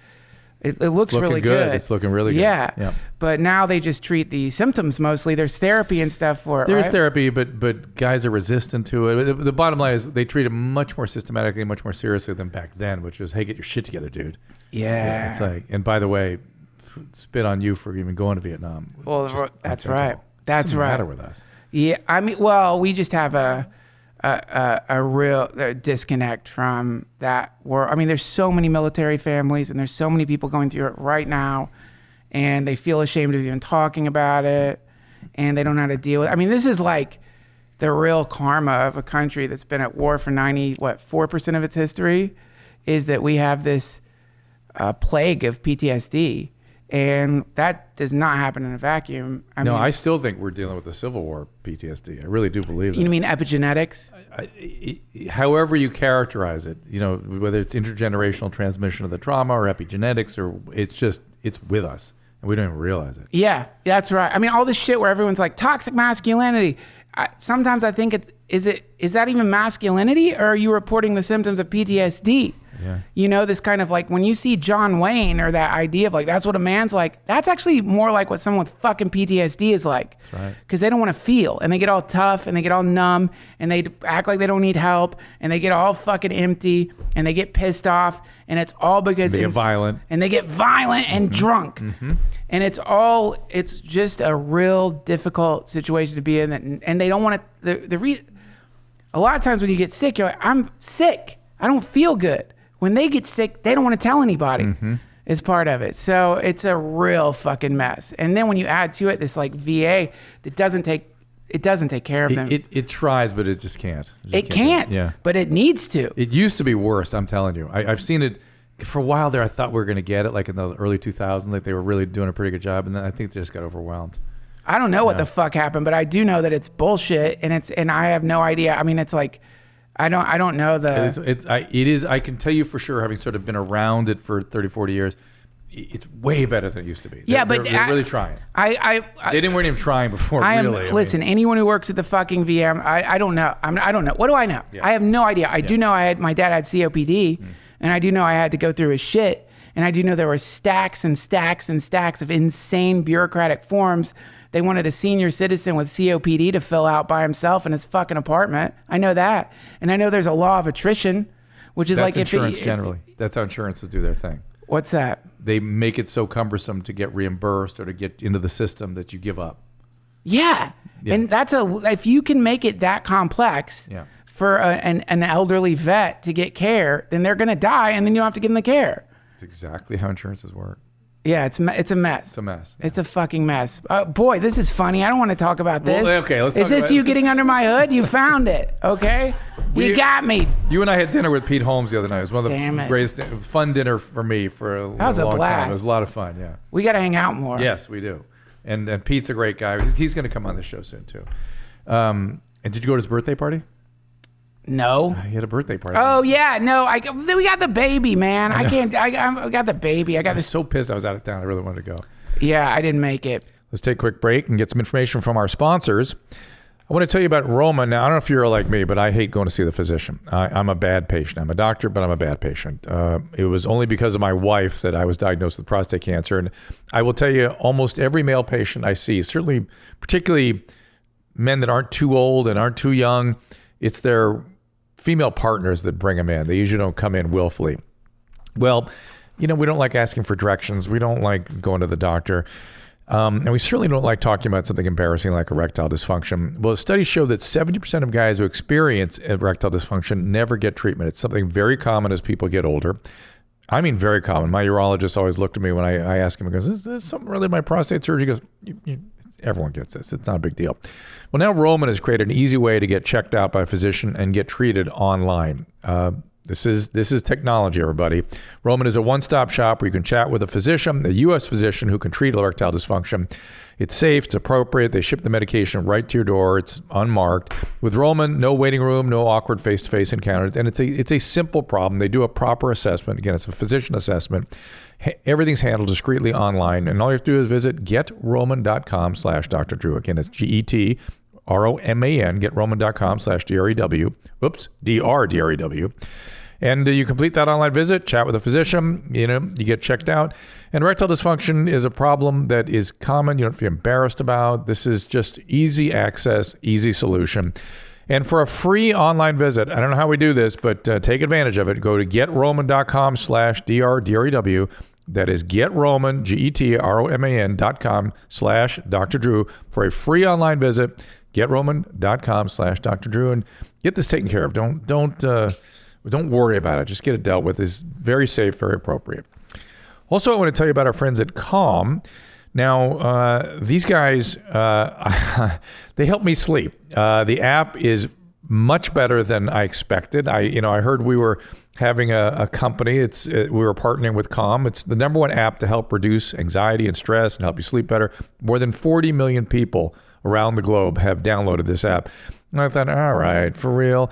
[SPEAKER 2] it looks really good.
[SPEAKER 1] It's looking really good.
[SPEAKER 2] Yeah. But now they just treat the symptoms mostly. There's therapy and stuff for it.
[SPEAKER 1] There's therapy, but guys are resistant to it. The bottom line is they treat it much more systematically, much more seriously than back then, which is, hey, get your shit together, dude.
[SPEAKER 2] Yeah.
[SPEAKER 1] It's like, and by the way, spit on you for even going to Vietnam.
[SPEAKER 2] Well, that's right. That's right.
[SPEAKER 1] What's the matter with us?
[SPEAKER 2] Yeah. I mean, well, we just have a real disconnect from that world. I mean, there's so many military families and there's so many people going through it right now, and they feel ashamed of even talking about it, and they don't know how to deal with it. I mean, this is like the real karma of a country that's been at war for 4% of its history, is that we have this plague of PTSD. And that does not happen in a vacuum.
[SPEAKER 1] I still think we're dealing with the Civil War PTSD. I really do believe that.
[SPEAKER 2] You mean epigenetics?
[SPEAKER 1] However you characterize it, whether it's intergenerational transmission of the trauma or epigenetics, or it's with us and we don't even realize it.
[SPEAKER 2] Yeah, that's right. I mean, all this shit where everyone's like toxic masculinity. Sometimes I think is that even masculinity, or are you reporting the symptoms of PTSD? Yeah. This kind of like when you see John Wayne, or that idea of like, that's what a man's like, that's actually more like what someone with fucking PTSD is like.
[SPEAKER 1] That's right.
[SPEAKER 2] Because they don't want to feel, and they get all tough, and they get all numb, and they act like they don't need help, and they get all fucking empty, and they get pissed off, and it's all because
[SPEAKER 1] they get violent.
[SPEAKER 2] And they get violent and drunk. Mm-hmm. And it's just a real difficult situation to be in, and they don't want to, a lot of times when you get sick, you're like, I'm sick. I don't feel good. When they get sick, they don't want to tell anybody. Is part of it. So it's a real fucking mess. And then when you add to it this like VA that doesn't take care of them.
[SPEAKER 1] It tries, but it just can't.
[SPEAKER 2] It can't.
[SPEAKER 1] Yeah.
[SPEAKER 2] But it needs to.
[SPEAKER 1] It used to be worse, I'm telling you. I've seen it for a while there. I thought we were going to get it like in the early 2000s, like they were really doing a pretty good job. And then I think they just got overwhelmed.
[SPEAKER 2] I don't know what the fuck happened, but I do know that it's bullshit, and I have no idea. I mean, it's like, I don't know
[SPEAKER 1] it is. I can tell you for sure, having sort of been around it for 30, 40 years, it's way better than it used to be.
[SPEAKER 2] Yeah,
[SPEAKER 1] they're really trying. They weren't even trying before.
[SPEAKER 2] Listen, anyone who works at the fucking VM, I don't know. I don't know. What do I know? Yeah. I have no idea. I do know my dad had COPD, and I do know I had to go through his shit, and I do know there were stacks and stacks and stacks of insane bureaucratic forms. They wanted a senior citizen with COPD to fill out by himself in his fucking apartment. I know that. And I know there's a law of attrition, which is
[SPEAKER 1] that's
[SPEAKER 2] like
[SPEAKER 1] insurance generally. That's how insurances do their thing.
[SPEAKER 2] What's that?
[SPEAKER 1] They make it so cumbersome to get reimbursed or to get into the system that you give up.
[SPEAKER 2] Yeah. And if you can make it that complex for an elderly vet to get care, then they're going to die and then you don't have to give them the care.
[SPEAKER 1] That's exactly how insurances work.
[SPEAKER 2] Yeah, it's a mess.
[SPEAKER 1] It's a mess. Yeah.
[SPEAKER 2] It's a fucking mess. Boy, this is funny. I don't want to talk about this.
[SPEAKER 1] Well, okay, let's talk
[SPEAKER 2] about it. Is this you getting under my hood? You found it, okay? You got me.
[SPEAKER 1] You and I had dinner with Pete Holmes the other night. It was one of the greatest fun dinner for me for a long time. It was a lot of fun, yeah.
[SPEAKER 2] We got to hang out more.
[SPEAKER 1] Yes, we do. And Pete's a great guy. He's going to come on the show soon, too. And did you go to his birthday party?
[SPEAKER 2] No.
[SPEAKER 1] He had a birthday party.
[SPEAKER 2] Oh, yeah. No, we got the baby, man. I got the baby.
[SPEAKER 1] I was so pissed I was out of town. I really wanted to go.
[SPEAKER 2] Yeah, I didn't make it.
[SPEAKER 1] Let's take a quick break and get some information from our sponsors. I want to tell you about Roman. Now, I don't know if you're like me, but I hate going to see the physician. I'm a bad patient. I'm a doctor, but I'm a bad patient. It was only because of my wife that I was diagnosed with prostate cancer. And I will tell you, almost every male patient I see, certainly particularly men that aren't too old and aren't too young, it's their female partners that bring them in. They usually don't come in willfully. Well, we don't like asking for directions. We don't like going to the doctor. And we certainly don't like talking about something embarrassing like erectile dysfunction. Well, studies show that 70% of guys who experience erectile dysfunction never get treatment. It's something very common as people get older. I mean, very common. My urologist always looked at me when I ask him, he goes, is this something really my prostate surgery? He goes, everyone gets this. It's not a big deal. Well, now Roman has created an easy way to get checked out by a physician and get treated online. This is technology, everybody. Roman is a one-stop shop where you can chat with a physician, a U.S. physician who can treat erectile dysfunction. It's safe, it's appropriate. They ship the medication right to your door. It's unmarked. With Roman, no waiting room, no awkward face-to-face encounters, and it's a simple problem. They do a proper assessment. Again, it's a physician assessment. Everything's handled discreetly online, and all you have to do is visit getroman.com/Dr. Drew. Again, it's GETROMAN, getroman.com/DREW. Oops, DRDREW. And you complete that online visit, chat with a physician, you get checked out. And erectile dysfunction is a problem that is common. You don't have to be embarrassed about. This is just easy access, easy solution. And for a free online visit, I don't know how we do this, but take advantage of it. Go to getroman.com/DRDREW. That is getroman, getroman.com/Dr. Drew for a free online visit. Getroman.com/Dr. Drew and get this taken care of. Don't worry about it. Just get it dealt with. It's very safe, very appropriate. Also, I want to tell you about our friends at Calm. Now, these guys, they help me sleep. The app is much better than I expected. I heard we were having a company. We were partnering with Calm. It's the number one app to help reduce anxiety and stress and help you sleep better. More than 40 million people around the globe have downloaded this app. And I thought, all right, for real.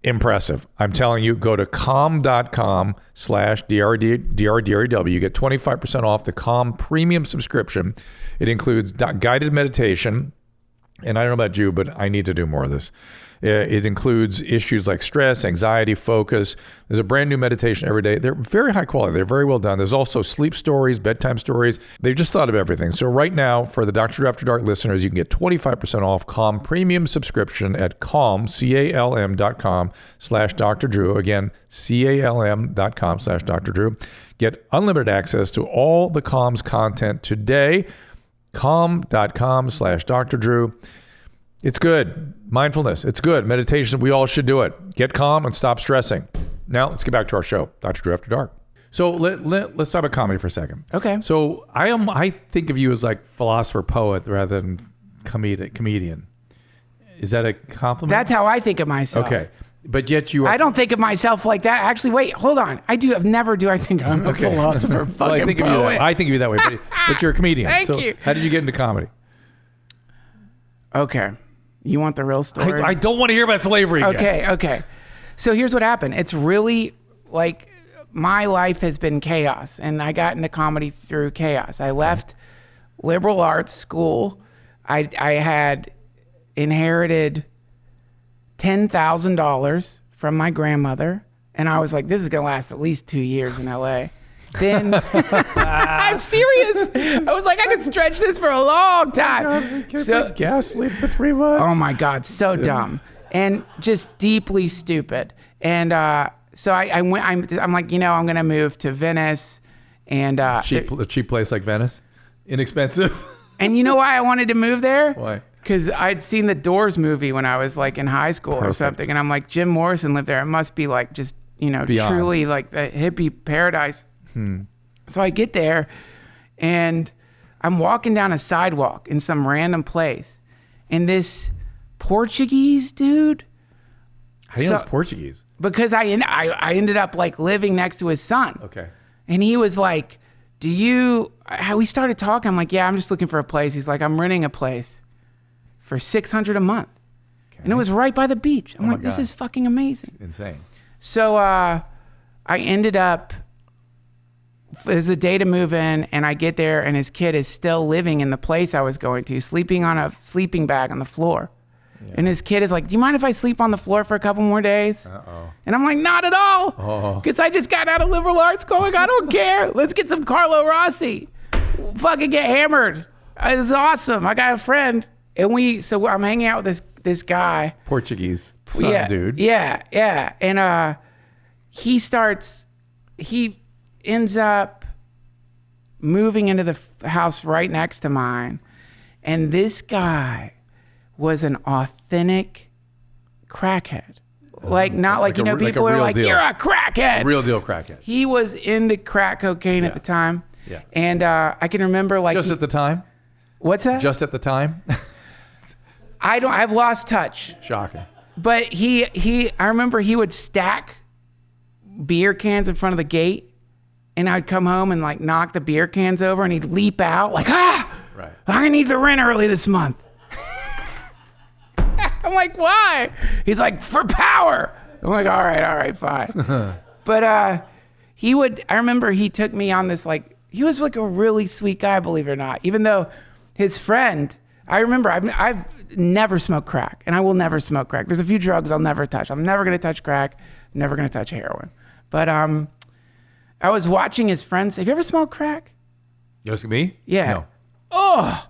[SPEAKER 1] Impressive. I'm telling you, go to calm.com/DRDREW. You get 25% off the Calm premium subscription. It includes guided meditation. And I don't know about you, but I need to do more of this. It includes issues like stress, anxiety, focus. There's a brand new meditation every day. They're very high quality. They're very well done. There's also sleep stories, bedtime stories. They've just thought of everything. So right now, for the Dr. Drew After Dark listeners, you can get 25% off Calm premium subscription at calm, calm.com/Dr. Drew. Again, calm.com/Dr. Drew. Get unlimited access to all the Calm's content today. Calm.com/Dr. Drew. It's good. Mindfulness. It's good. Meditation. We all should do it. Get calm and stop stressing. Now let's get back to our show, Dr. Drew After Dark. So let's talk about comedy for a second.
[SPEAKER 2] Okay.
[SPEAKER 1] So I think of you as like philosopher poet rather than comedian. Is that a compliment?
[SPEAKER 2] That's how I think of myself.
[SPEAKER 1] Okay. But yet you are...
[SPEAKER 2] I don't think of myself like that. Actually, wait, hold on. I think I'm a philosopher fucking
[SPEAKER 1] well, I think
[SPEAKER 2] poet.
[SPEAKER 1] I think of you that way, but you're a comedian.
[SPEAKER 2] Thank
[SPEAKER 1] so
[SPEAKER 2] you.
[SPEAKER 1] How did you get into comedy?
[SPEAKER 2] Okay. You want the real story?
[SPEAKER 1] I don't want to hear about slavery again.
[SPEAKER 2] Okay. So here's what happened. It's really like my life has been chaos, and I got into comedy through chaos. I left liberal arts school. I had inherited $10,000 from my grandmother, and I was like, this is going to last at least 2 years in LA. Then I'm serious. I was like, I could stretch this for a long time.
[SPEAKER 1] So gasoline for 3 months.
[SPEAKER 2] Oh my God, so dumb and just deeply stupid. And so I went. I'm like, I'm gonna move to Venice, and
[SPEAKER 1] a cheap place like Venice, inexpensive.
[SPEAKER 2] And you know why I wanted to move there?
[SPEAKER 1] Why?
[SPEAKER 2] Because I'd seen the Doors movie when I was like in high school or something, and I'm like, Jim Morrison lived there. It must be like just
[SPEAKER 1] Beyond.
[SPEAKER 2] Truly like the hippie paradise. So I get there, and I'm walking down a sidewalk in some random place, and this Portuguese dude.
[SPEAKER 1] How do you know it's Portuguese?
[SPEAKER 2] Because I ended up like living next to his son.
[SPEAKER 1] Okay.
[SPEAKER 2] And he was like, we started talking. I'm like, yeah, I'm just looking for a place. He's like, I'm renting a place for $600 a month. Okay. And it was right by the beach. I'm like, this is fucking amazing.
[SPEAKER 1] Insane.
[SPEAKER 2] So I ended up, it was the day to move in, and I get there, and his kid is still living in the place I was going to, sleeping on a sleeping bag on the floor. Yeah. And his kid is like, do you mind if I sleep on the floor for a couple more days? Uh-oh. And I'm like, not at all. Because I just got out of liberal arts going, I don't care. Let's get some Carlo Rossi. Fucking get hammered. It's awesome. I got a friend. And so I'm hanging out with this guy.
[SPEAKER 1] Portuguese son, dude.
[SPEAKER 2] Yeah. And he ends up moving into the house right next to mine. And this guy was an authentic crackhead. Like, not like people are like, deal. You're a crackhead.
[SPEAKER 1] A real deal crackhead.
[SPEAKER 2] He was into crack cocaine at the time.
[SPEAKER 1] Yeah.
[SPEAKER 2] And I can remember like...
[SPEAKER 1] Just at the time?
[SPEAKER 2] What's that?
[SPEAKER 1] Just at the time?
[SPEAKER 2] I've lost touch.
[SPEAKER 1] Shocking.
[SPEAKER 2] But I remember he would stack beer cans in front of the gate, and I'd come home and like knock the beer cans over, and he'd leap out like, right. I need the rent early this month. I'm like, why? He's like, for power. I'm like, all right, fine. But I remember he took me on this, like, he was like a really sweet guy, believe it or not, even though his friend, I remember I've never smoked crack, and I will never smoke crack. There's a few drugs I'll never touch. I'm never going to touch crack, never going to touch heroin. But I was watching his friends. Have you ever smoked crack?
[SPEAKER 1] You asking me?
[SPEAKER 2] Yeah.
[SPEAKER 1] No.
[SPEAKER 2] Oh,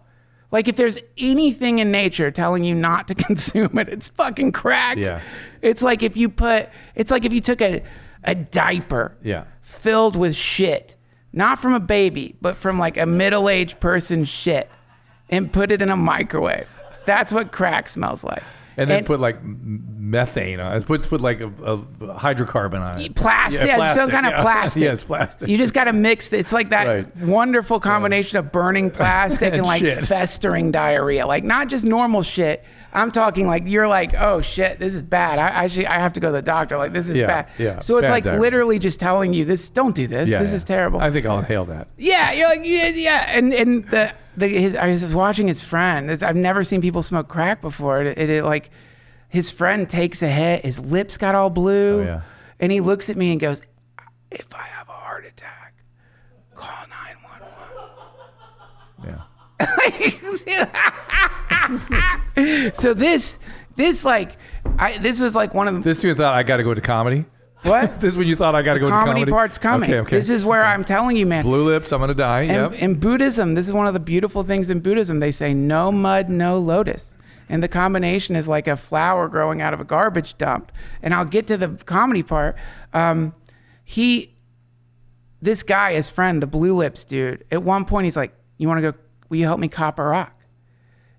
[SPEAKER 2] like if there's anything in nature telling you not to consume it, it's fucking crack.
[SPEAKER 1] Yeah.
[SPEAKER 2] It's like if you took a diaper filled with shit, not from a baby, but from like a middle-aged person's shit, and put it in a microwave. That's what crack smells like.
[SPEAKER 1] And then put like methane on it. Put like a hydrocarbon on it.
[SPEAKER 2] Plastic. Some kind of plastic.
[SPEAKER 1] Yes, plastic.
[SPEAKER 2] You just got to mix it. It's like that wonderful combination of burning plastic and like festering diarrhea. Like not just normal shit. I'm talking like you're like, oh shit, this is bad. I have to go to the doctor. Like this is bad.
[SPEAKER 1] Yeah.
[SPEAKER 2] So it's
[SPEAKER 1] bad
[SPEAKER 2] like
[SPEAKER 1] diarrhea.
[SPEAKER 2] Literally just telling you this. Don't do this. This is terrible.
[SPEAKER 1] I think I'll inhale that.
[SPEAKER 2] Yeah. You're like yeah. And I was watching his friend. I've never seen people smoke crack before. It like his friend takes a hit. His lips got all blue.
[SPEAKER 1] Oh, yeah.
[SPEAKER 2] And he looks at me and goes, if I have a heart attack, call 911. Yeah. So this was like one of the...
[SPEAKER 1] This when you thought I got to go to comedy?
[SPEAKER 2] What?
[SPEAKER 1] This is when you thought I got to go to comedy?
[SPEAKER 2] Comedy part's coming.
[SPEAKER 1] Okay.
[SPEAKER 2] This is where I'm telling you, man.
[SPEAKER 1] Blue lips, I'm going to die.
[SPEAKER 2] In Buddhism, this is one of the beautiful things in Buddhism. They say no mud, no lotus. And the combination is like a flower growing out of a garbage dump. And I'll get to the comedy part. This guy, his friend, the blue lips dude, at one point he's like, will you help me cop a rock?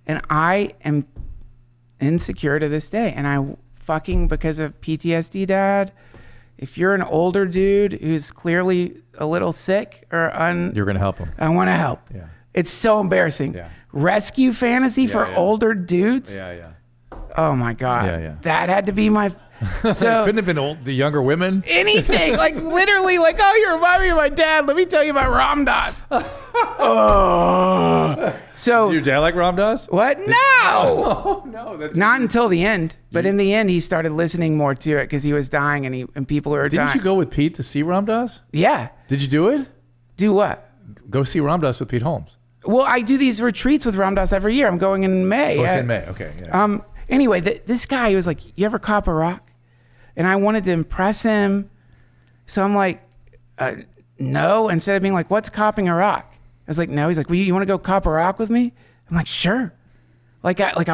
[SPEAKER 2] And I am insecure to this day. And I fucking, because of PTSD, Dad, if you're an older dude who's clearly a little sick or
[SPEAKER 1] you're going to help him.
[SPEAKER 2] I want to help.
[SPEAKER 1] Yeah.
[SPEAKER 2] It's so embarrassing.
[SPEAKER 1] Yeah.
[SPEAKER 2] Rescue fantasy for older dudes.
[SPEAKER 1] Yeah.
[SPEAKER 2] Oh my God.
[SPEAKER 1] Yeah.
[SPEAKER 2] That had to be my. So
[SPEAKER 1] couldn't have been the younger women.
[SPEAKER 2] Anything like literally like, oh, you remind me of my dad. Let me tell you about Ram Dass. Oh. So
[SPEAKER 1] did your dad like Ram Dass?
[SPEAKER 2] What? No.
[SPEAKER 1] Oh, no, that's
[SPEAKER 2] not until the end. But in the end, he started listening more to it because he was dying and people were dying.
[SPEAKER 1] Didn't you go with Pete to see Ram Dass?
[SPEAKER 2] Yeah.
[SPEAKER 1] Did you do it?
[SPEAKER 2] Do what?
[SPEAKER 1] Go see Ram Dass with Pete Holmes.
[SPEAKER 2] Well, I do these retreats with Ram Dass every year. I'm going in May.
[SPEAKER 1] Oh, it's in May. Okay. Yeah.
[SPEAKER 2] Anyway, this guy, he was like, you ever cop a rock? And I wanted to impress him. So I'm like, no. Instead of being like, what's copping a rock? I was like, no. He's like, well, you want to go cop a rock with me? I'm like, sure. I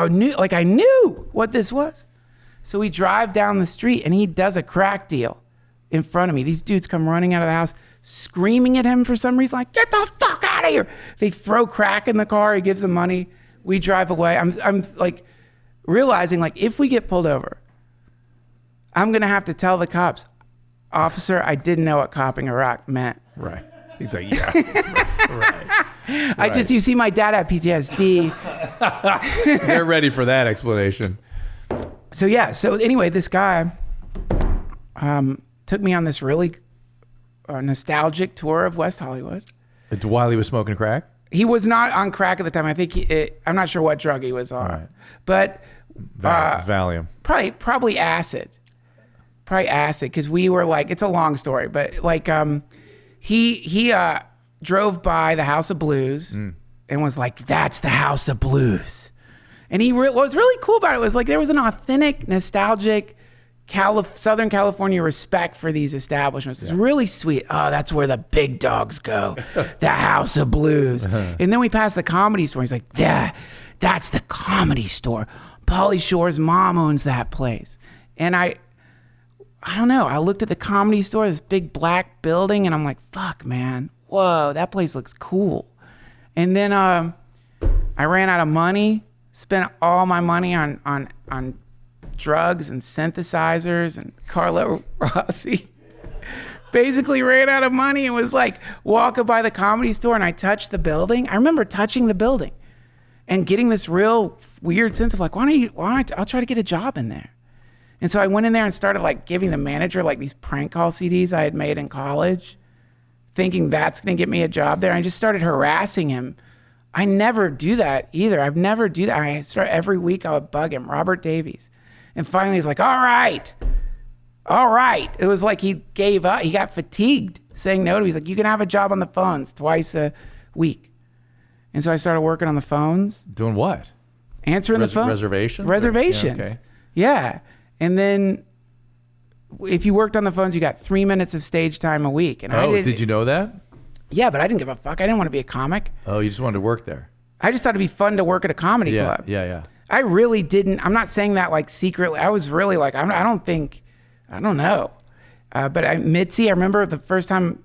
[SPEAKER 2] knew what this was. So we drive down the street and he does a crack deal in front of me. These dudes come running out of the house, screaming at him for some reason, like, get the fuck out of here. They throw crack in the car. He gives them money. We drive away. I'm like realizing like if we get pulled over, I'm going to have to tell the cops, officer, I didn't know what copping a rock meant.
[SPEAKER 1] Right. He's like, yeah. Right.
[SPEAKER 2] You see my dad had PTSD.
[SPEAKER 1] They're ready for that explanation.
[SPEAKER 2] So anyway, this guy took me on this really nostalgic tour of West Hollywood.
[SPEAKER 1] While he was smoking crack?
[SPEAKER 2] He was not on crack at the time. I think I'm not sure what drug he was on. Right. But
[SPEAKER 1] Valium.
[SPEAKER 2] Probably acid. Probably acid, because we were like, it's a long story, but like he drove by the House of Blues and was like, that's the House of Blues. And what was really cool about it was like there was an authentic, nostalgic Southern California respect for these establishments. It's really sweet. Oh, that's where the big dogs go, the House of Blues. And then we passed the Comedy Store. He's like, yeah, that's the Comedy Store. Pauly Shore's mom owns that place. And I don't know. I looked at the Comedy Store, this big black building, and I'm like, fuck, man. Whoa, that place looks cool. And then I ran out of money, spent all my money on drugs and synthesizers and Carlo Rossi. Basically ran out of money and was like walking by the Comedy Store, and I touched the building. I remember touching the building and getting this real weird sense of like, I'll try to get a job in there. And so I went in there and started like giving the manager like these prank call CDs I had made in college, thinking that's going to get me a job there. I just started harassing him. I never do that either. I've never do that. Every week I would bug him, Robert Davies. And finally he's like, all right. It was like he gave up. He got fatigued saying no to me. He's like, you can have a job on the phones twice a week. And so I started working on the phones.
[SPEAKER 1] Doing what?
[SPEAKER 2] Answering the phone.
[SPEAKER 1] Reservations?
[SPEAKER 2] Reservations.
[SPEAKER 1] Yeah, okay.
[SPEAKER 2] Yeah. And then if you worked on the phones, you got 3 minutes of stage time a week. And
[SPEAKER 1] did you know that?
[SPEAKER 2] Yeah, but I didn't give a fuck. I didn't want to be a comic.
[SPEAKER 1] Oh, you just wanted to work there.
[SPEAKER 2] I just thought it'd be fun to work at a comedy club.
[SPEAKER 1] Yeah.
[SPEAKER 2] I really didn't. I'm not saying that like secretly. I was really like, I don't know. But Mitzi, I remember the first time,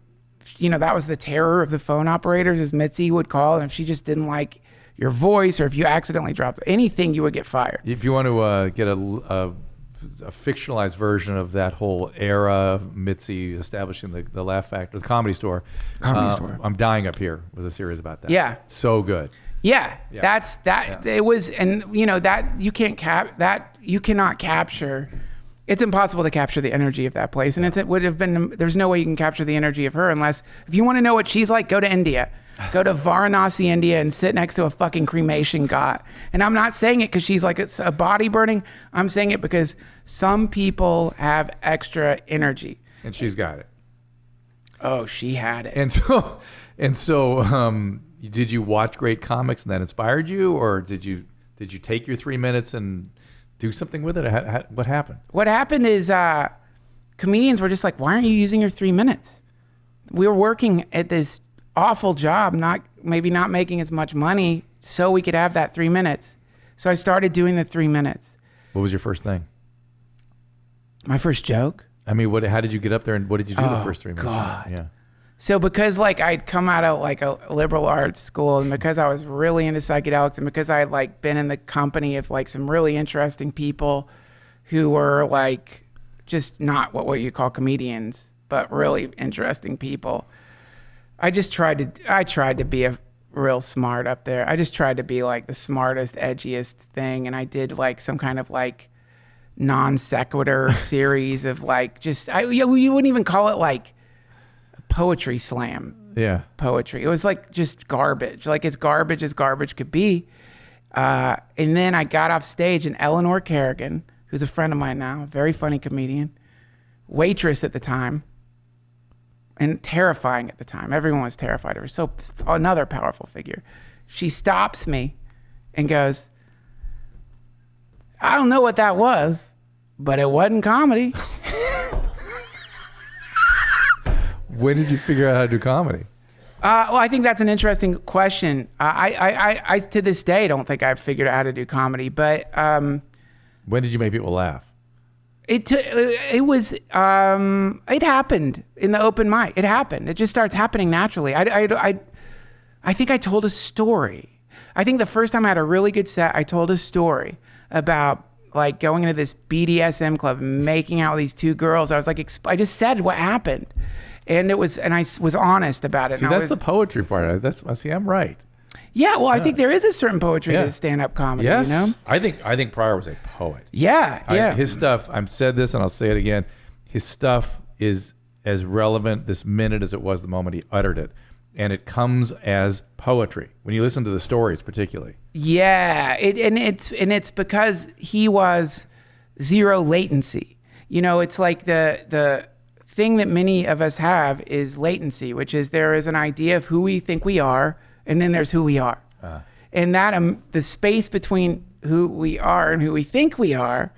[SPEAKER 2] that was the terror of the phone operators is Mitzi would call, and if she just didn't like your voice or if you accidentally dropped anything, you would get fired.
[SPEAKER 1] If you want to get a fictionalized version of that whole era of Mitzi establishing the Laugh Factor, the Comedy Store. I'm Dying Up Here was a series about that.
[SPEAKER 2] Yeah.
[SPEAKER 1] So good.
[SPEAKER 2] Yeah. That's that. Yeah. It was, and that you can't you cannot capture. It's impossible to capture the energy of that place. And it would have been, there's no way you can capture the energy of her unless, if you want to know what she's like, go to India. Go to Varanasi, India, and sit next to a fucking cremation god. And I'm not saying it because she's like, it's a body burning. I'm saying it because some people have extra energy.
[SPEAKER 1] And she's got it.
[SPEAKER 2] Oh, she had it.
[SPEAKER 1] And so, did you watch great comics and that inspired you? Or did you take your 3 minutes and do something with it? What happened?
[SPEAKER 2] What happened is comedians were just like, why aren't you using your 3 minutes? We were working at this awful job, maybe not making as much money, so we could have that 3 minutes. So I started doing the 3 minutes.
[SPEAKER 1] What was your first thing?
[SPEAKER 2] My first joke?
[SPEAKER 1] I mean, how did you get up there and what did you do the first 3 minutes?
[SPEAKER 2] God.
[SPEAKER 1] Yeah.
[SPEAKER 2] So because like I'd come out of like a liberal arts school, and because I was really into psychedelics, and because I had like been in the company of like some really interesting people who were like just not what you call comedians, but really interesting people. I tried to be a real smart up there. I just tried to be like the smartest, edgiest thing. And I did like some kind of like non sequitur series of like you wouldn't even call it like poetry slam.
[SPEAKER 1] Yeah.
[SPEAKER 2] Poetry. It was like just garbage, like as garbage could be. And then I got off stage and Eleanor Kerrigan, who's a friend of mine now, a very funny comedian, waitress at the time, and terrifying at the time. Everyone was terrified of her. So another powerful figure. She stops me and goes, I don't know what that was, but it wasn't comedy.
[SPEAKER 1] When did you figure out how to do comedy?
[SPEAKER 2] Well, I think that's an interesting question. I to this day don't think I've figured out how to do comedy, but
[SPEAKER 1] when did you make people laugh?
[SPEAKER 2] It happened in the open mic. It happened. It just starts happening naturally. I think I told a story. I think the first time I had a really good set, I told a story about like going into this BDSM club, making out with these two girls. I was like, I just said what happened. And I was honest about it.
[SPEAKER 1] See, that's the poetry part. I'm right.
[SPEAKER 2] Yeah, well, I think there is a certain poetry to stand-up comedy.
[SPEAKER 1] Yes,
[SPEAKER 2] you know?
[SPEAKER 1] I think Pryor was a poet.
[SPEAKER 2] Yeah.
[SPEAKER 1] His stuff. I've said this, and I'll say it again. His stuff is as relevant this minute as it was the moment he uttered it, and it comes as poetry when you listen to the stories, particularly. Yeah,
[SPEAKER 2] it's because he was zero latency. You know, it's like the thing that many of us have is latency, which is there is an idea of who we think we are, and then there's who we are. And that the space between who we are and who we think we are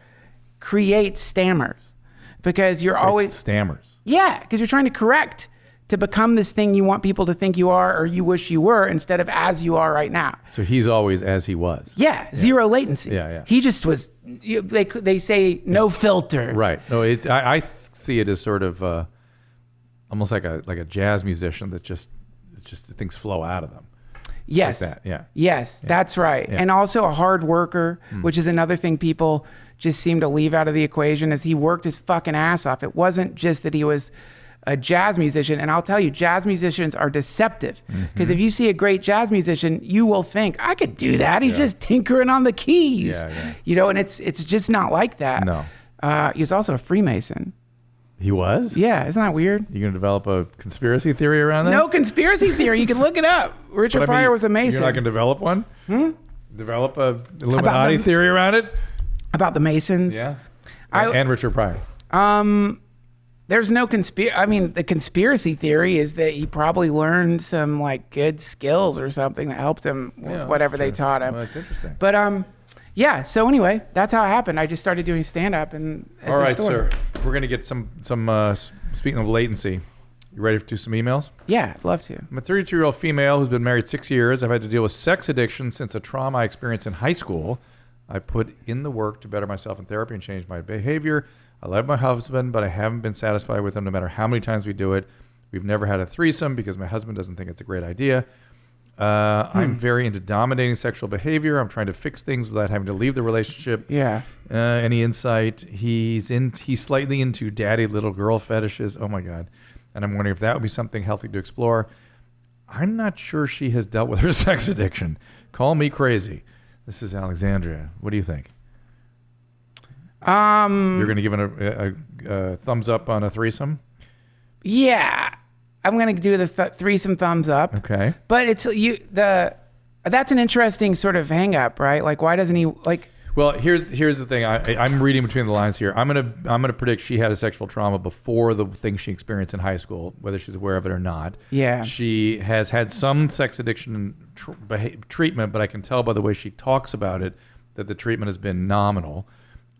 [SPEAKER 2] creates stammers, because you're always
[SPEAKER 1] stammers.
[SPEAKER 2] Yeah, because you're trying to correct to become this thing you want people to think you are or you wish you were, instead of as you are right now.
[SPEAKER 1] So he's always as he was.
[SPEAKER 2] Yeah, zero latency.
[SPEAKER 1] Yeah.
[SPEAKER 2] He just was. They say no filters.
[SPEAKER 1] Right. No, I see it as sort of almost like a jazz musician that just things flow out of them.
[SPEAKER 2] Yes.
[SPEAKER 1] Like that. Yeah.
[SPEAKER 2] Yes, that's right. Yeah. And also a hard worker, which is another thing people just seem to leave out of the equation, is he worked his fucking ass off. It wasn't just that he was a jazz musician. And I'll tell you, jazz musicians are deceptive, because if you see a great jazz musician, you will think, I could do that. He's just tinkering on the keys.
[SPEAKER 1] Yeah.
[SPEAKER 2] You know, and it's just not like that.
[SPEAKER 1] No.
[SPEAKER 2] He was also a Freemason.
[SPEAKER 1] He was?
[SPEAKER 2] Yeah, isn't that weird?
[SPEAKER 1] You going to develop a conspiracy theory around that?
[SPEAKER 2] No conspiracy theory. You can look it up. Richard Pryor was a Mason.
[SPEAKER 1] You're not going to develop one? Develop a Illuminati theory around it?
[SPEAKER 2] About the Masons?
[SPEAKER 1] Yeah. And Richard Pryor.
[SPEAKER 2] There's no the conspiracy theory is that he probably learned some like good skills or something that helped him with whatever they taught him.
[SPEAKER 1] Well, that's interesting.
[SPEAKER 2] But yeah, so anyway, that's how it happened. I just started doing stand-up and
[SPEAKER 1] all right, sir. We're going to get some speaking of latency, you ready to do some emails?
[SPEAKER 2] Yeah, I'd love to.
[SPEAKER 1] I'm a 32-year-old female who's been married 6 years. I've had to deal with sex addiction since a trauma I experienced in high school. I put in the work to better myself in therapy and change my behavior. I love my husband, but I haven't been satisfied with him no matter how many times we do it. We've never had a threesome because my husband doesn't think it's a great idea. I'm very into dominating sexual behavior. I'm trying to fix things without having to leave the relationship.
[SPEAKER 2] Yeah.
[SPEAKER 1] Any insight? He's slightly into daddy little girl fetishes. Oh my God. And I'm wondering if that would be something healthy to explore. I'm not sure she has dealt with her sex addiction. Call me crazy. This is Alexandria. What do you think? You're going to give it a thumbs up on a threesome?
[SPEAKER 2] Yeah. I'm going to do the threesome thumbs up.
[SPEAKER 1] Okay.
[SPEAKER 2] But that's an interesting sort of hang up, right? Like, why doesn't he like?
[SPEAKER 1] Well, here's the thing. I'm reading between the lines here. I'm gonna predict she had a sexual trauma before the thing she experienced in high school, whether she's aware of it or not.
[SPEAKER 2] Yeah.
[SPEAKER 1] She has had some sex addiction treatment, but I can tell by the way she talks about it that the treatment has been nominal.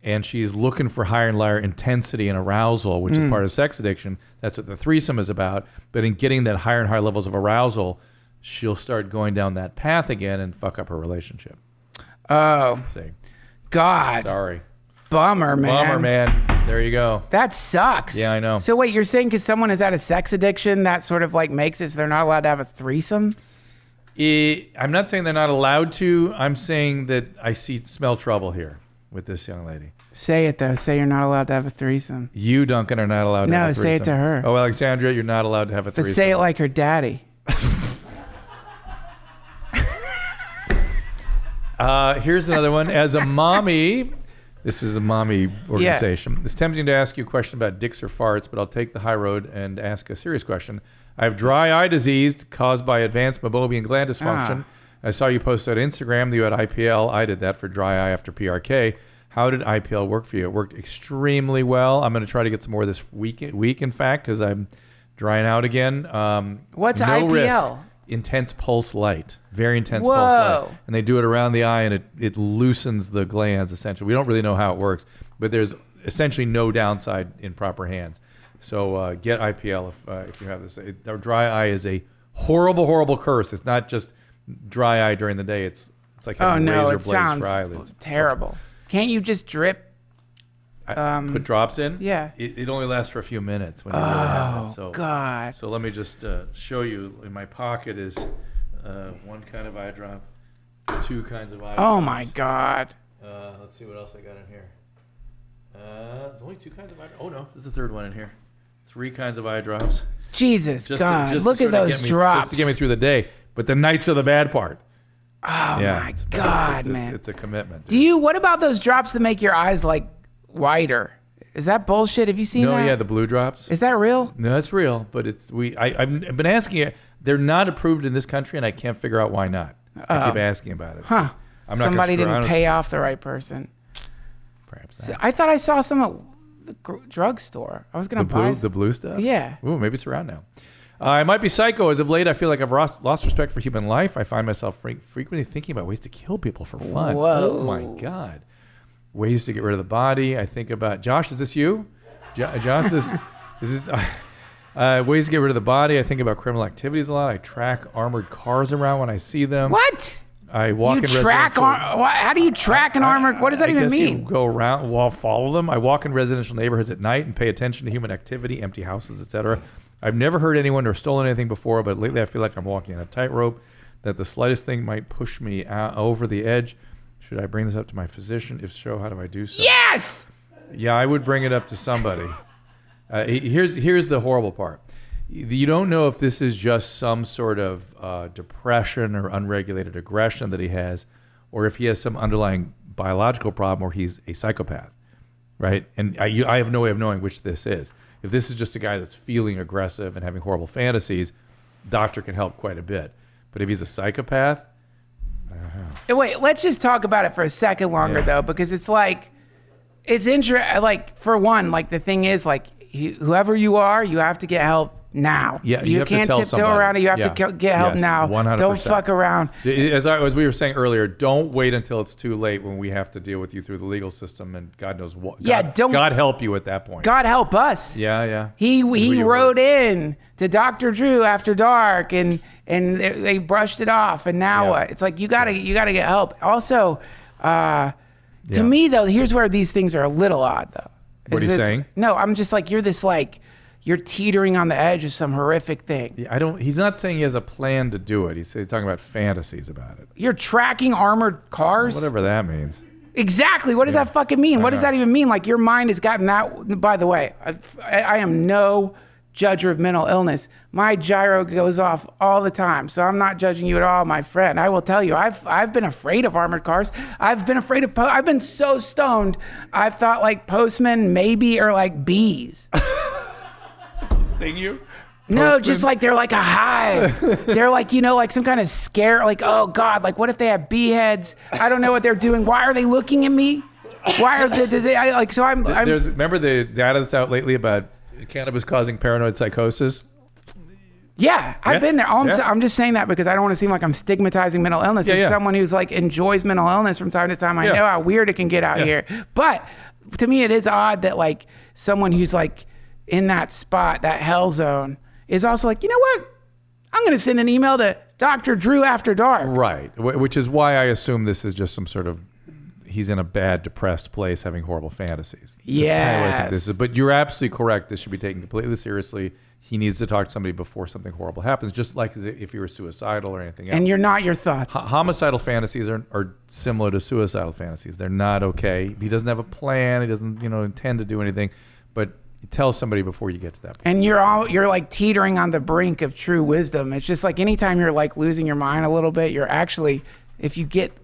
[SPEAKER 1] And she's looking for higher and higher intensity and arousal, which is part of sex addiction. That's what the threesome is about. But in getting that higher and higher levels of arousal, she'll start going down that path again and fuck up her relationship.
[SPEAKER 2] Oh.
[SPEAKER 1] See.
[SPEAKER 2] God.
[SPEAKER 1] Sorry.
[SPEAKER 2] Bummer, man.
[SPEAKER 1] There you go.
[SPEAKER 2] That sucks.
[SPEAKER 1] Yeah, I know.
[SPEAKER 2] So wait, you're saying because someone has had a sex addiction, that sort of like makes it so they're not allowed to have a threesome?
[SPEAKER 1] I'm not saying they're not allowed to. I'm saying that I smell trouble here. with this young lady.
[SPEAKER 2] Say it though. Say you're not allowed to have a threesome.
[SPEAKER 1] You, Duncan, are not allowed to have a threesome.
[SPEAKER 2] No, say it to her.
[SPEAKER 1] Oh, Alexandria, you're not allowed to have a
[SPEAKER 2] But
[SPEAKER 1] threesome.
[SPEAKER 2] say it like her daddy.
[SPEAKER 1] Here's another one. As a mommy, this is a mommy organization. It's tempting to ask you a question about dicks or farts, but I'll take the high road and ask a serious question. I have dry eye disease caused by advanced meibomian gland dysfunction. I saw you post on Instagram that you had IPL. I did that for dry eye after PRK. How did IPL work for you? It worked extremely well. I'm going to try to get some more this week in fact, because I'm drying out again.
[SPEAKER 2] What's
[SPEAKER 1] no
[SPEAKER 2] IPL?
[SPEAKER 1] Risk. Intense pulse light. Very intense
[SPEAKER 2] Whoa.
[SPEAKER 1] pulse light. And they do it around the eye, and it loosens the glands, essentially. We don't really know how it works, but there's essentially no downside in proper hands. So get IPL if you have this. Dry eye is a horrible, horrible curse. It's not just dry eye during the day. It's like having razor blades for eyelids.
[SPEAKER 2] Terrible. Can't you just drip?
[SPEAKER 1] Put drops in?
[SPEAKER 2] Yeah.
[SPEAKER 1] It only lasts for a few minutes when you really have it. So,
[SPEAKER 2] God.
[SPEAKER 1] So let me just show you. In my pocket is one kind of eye drop, two kinds of eye drops.
[SPEAKER 2] Oh, my God.
[SPEAKER 1] Let's see what else I got in here. There's only two kinds of eye drops. Oh, no. There's a third one in here. 3 kinds of eye drops.
[SPEAKER 2] Jesus, God. Look at those drops.
[SPEAKER 1] Just to get me through the day. But the nights are the bad part.
[SPEAKER 2] Oh, my God, man.
[SPEAKER 1] It's a commitment. Dude.
[SPEAKER 2] What about those drops that make your eyes, like, whiter? Is that bullshit? Have you seen that?
[SPEAKER 1] No, yeah, the blue drops.
[SPEAKER 2] Is that real?
[SPEAKER 1] No, it's real, but I've been asking you. They're not approved in this country, and I can't figure out why not. I keep asking about it.
[SPEAKER 2] Huh. Somebody didn't pay off the right person.
[SPEAKER 1] Perhaps
[SPEAKER 2] not. I thought I saw some at the drugstore. I was going to buy
[SPEAKER 1] the blue stuff?
[SPEAKER 2] Yeah.
[SPEAKER 1] Ooh, maybe it's around now. I might be psycho. As of late, I feel like I've lost respect for human life. I find myself frequently thinking about ways to kill people for fun.
[SPEAKER 2] Whoa.
[SPEAKER 1] Oh, my God. Ways to get rid of the body. I think about... Josh, is this you? Josh, is this... ways to get rid of the body. I think about criminal activities a lot. I track armored cars around when I see them.
[SPEAKER 2] What?
[SPEAKER 1] I walk in
[SPEAKER 2] residential... How do you track an armored... What does that even mean?
[SPEAKER 1] You go around, follow them. I walk in residential neighborhoods at night and pay attention to human activity, empty houses, etc. I've never hurt anyone or stolen anything before, but lately I feel like I'm walking on a tightrope, that the slightest thing might push me over the edge. Should I bring this up to my physician? If so, how do I do so?
[SPEAKER 2] Yes!
[SPEAKER 1] Yeah, I would bring it up to somebody. Here's the horrible part. You don't know if this is just some sort of depression or unregulated aggression that he has, or if he has some underlying biological problem or he's a psychopath, right? And I have no way of knowing which this is. If this is just a guy that's feeling aggressive and having horrible fantasies, doctor can help quite a bit. But if he's a psychopath, I don't know.
[SPEAKER 2] Wait, let's just talk about it for a second longer, though, because it's like, it's interesting. Like, for one, like, the thing is, like, whoever you are, you have to get help now.
[SPEAKER 1] Yeah,
[SPEAKER 2] you can't tiptoe around it. You have to get help now.
[SPEAKER 1] 100%.
[SPEAKER 2] Don't fuck around.
[SPEAKER 1] As we were saying earlier, don't wait until it's too late when we have to deal with you through the legal system and God knows what. God help you at that point.
[SPEAKER 2] God help us.
[SPEAKER 1] Yeah.
[SPEAKER 2] He wrote in to Dr. Drew After Dark and they brushed it off, and now what? It's like you gotta get help. Also, to me though, here's where these things are a little odd though.
[SPEAKER 1] What are you saying?
[SPEAKER 2] No, I'm just like, you're teetering on the edge of some horrific thing.
[SPEAKER 1] Yeah, he's not saying he has a plan to do it. He's talking about fantasies about it.
[SPEAKER 2] You're tracking armored cars?
[SPEAKER 1] Whatever that means.
[SPEAKER 2] Exactly. What does that fucking mean? What does that even mean? Like, your mind has gotten that. By the way, I am no judger of mental illness. My gyro goes off all the time, so I'm not judging you at all, my friend. I will tell you, I've been afraid of armored cars. I've been afraid of I've been so stoned, I've thought like postmen maybe are like bees.
[SPEAKER 1] Sting you?
[SPEAKER 2] No, just like they're like a hive. They're like, like some kind of scare. Like, oh God, like what if they have bee heads? I don't know what they're doing. Why are they looking at me? Why are they?
[SPEAKER 1] Remember the data that's out lately about cannabis causing paranoid psychosis?
[SPEAKER 2] Yeah, I've been there. I'm just saying that because I don't want to seem like I'm stigmatizing mental illness. As someone who's like enjoys mental illness from time to time, I know how weird it can get out here. But to me, it is odd that like someone who's like in that spot, that hell zone, is also like, you know what? I'm going to send an email to Dr. Drew After Dark.
[SPEAKER 1] Right, which is why I assume this is just some sort of he's in a bad, depressed place, having horrible fantasies.
[SPEAKER 2] Yes.
[SPEAKER 1] But you're absolutely correct. This should be taken completely seriously. He needs to talk to somebody before something horrible happens, just like as if you were suicidal or anything else.
[SPEAKER 2] And you're not your thoughts.
[SPEAKER 1] Homicidal fantasies are similar to suicidal fantasies. They're not okay. He doesn't have a plan. He doesn't, intend to do anything. But tell somebody before you get to that point.
[SPEAKER 2] And you're like teetering on the brink of true wisdom. It's just like anytime you're like losing your mind a little bit, you're actually, if you get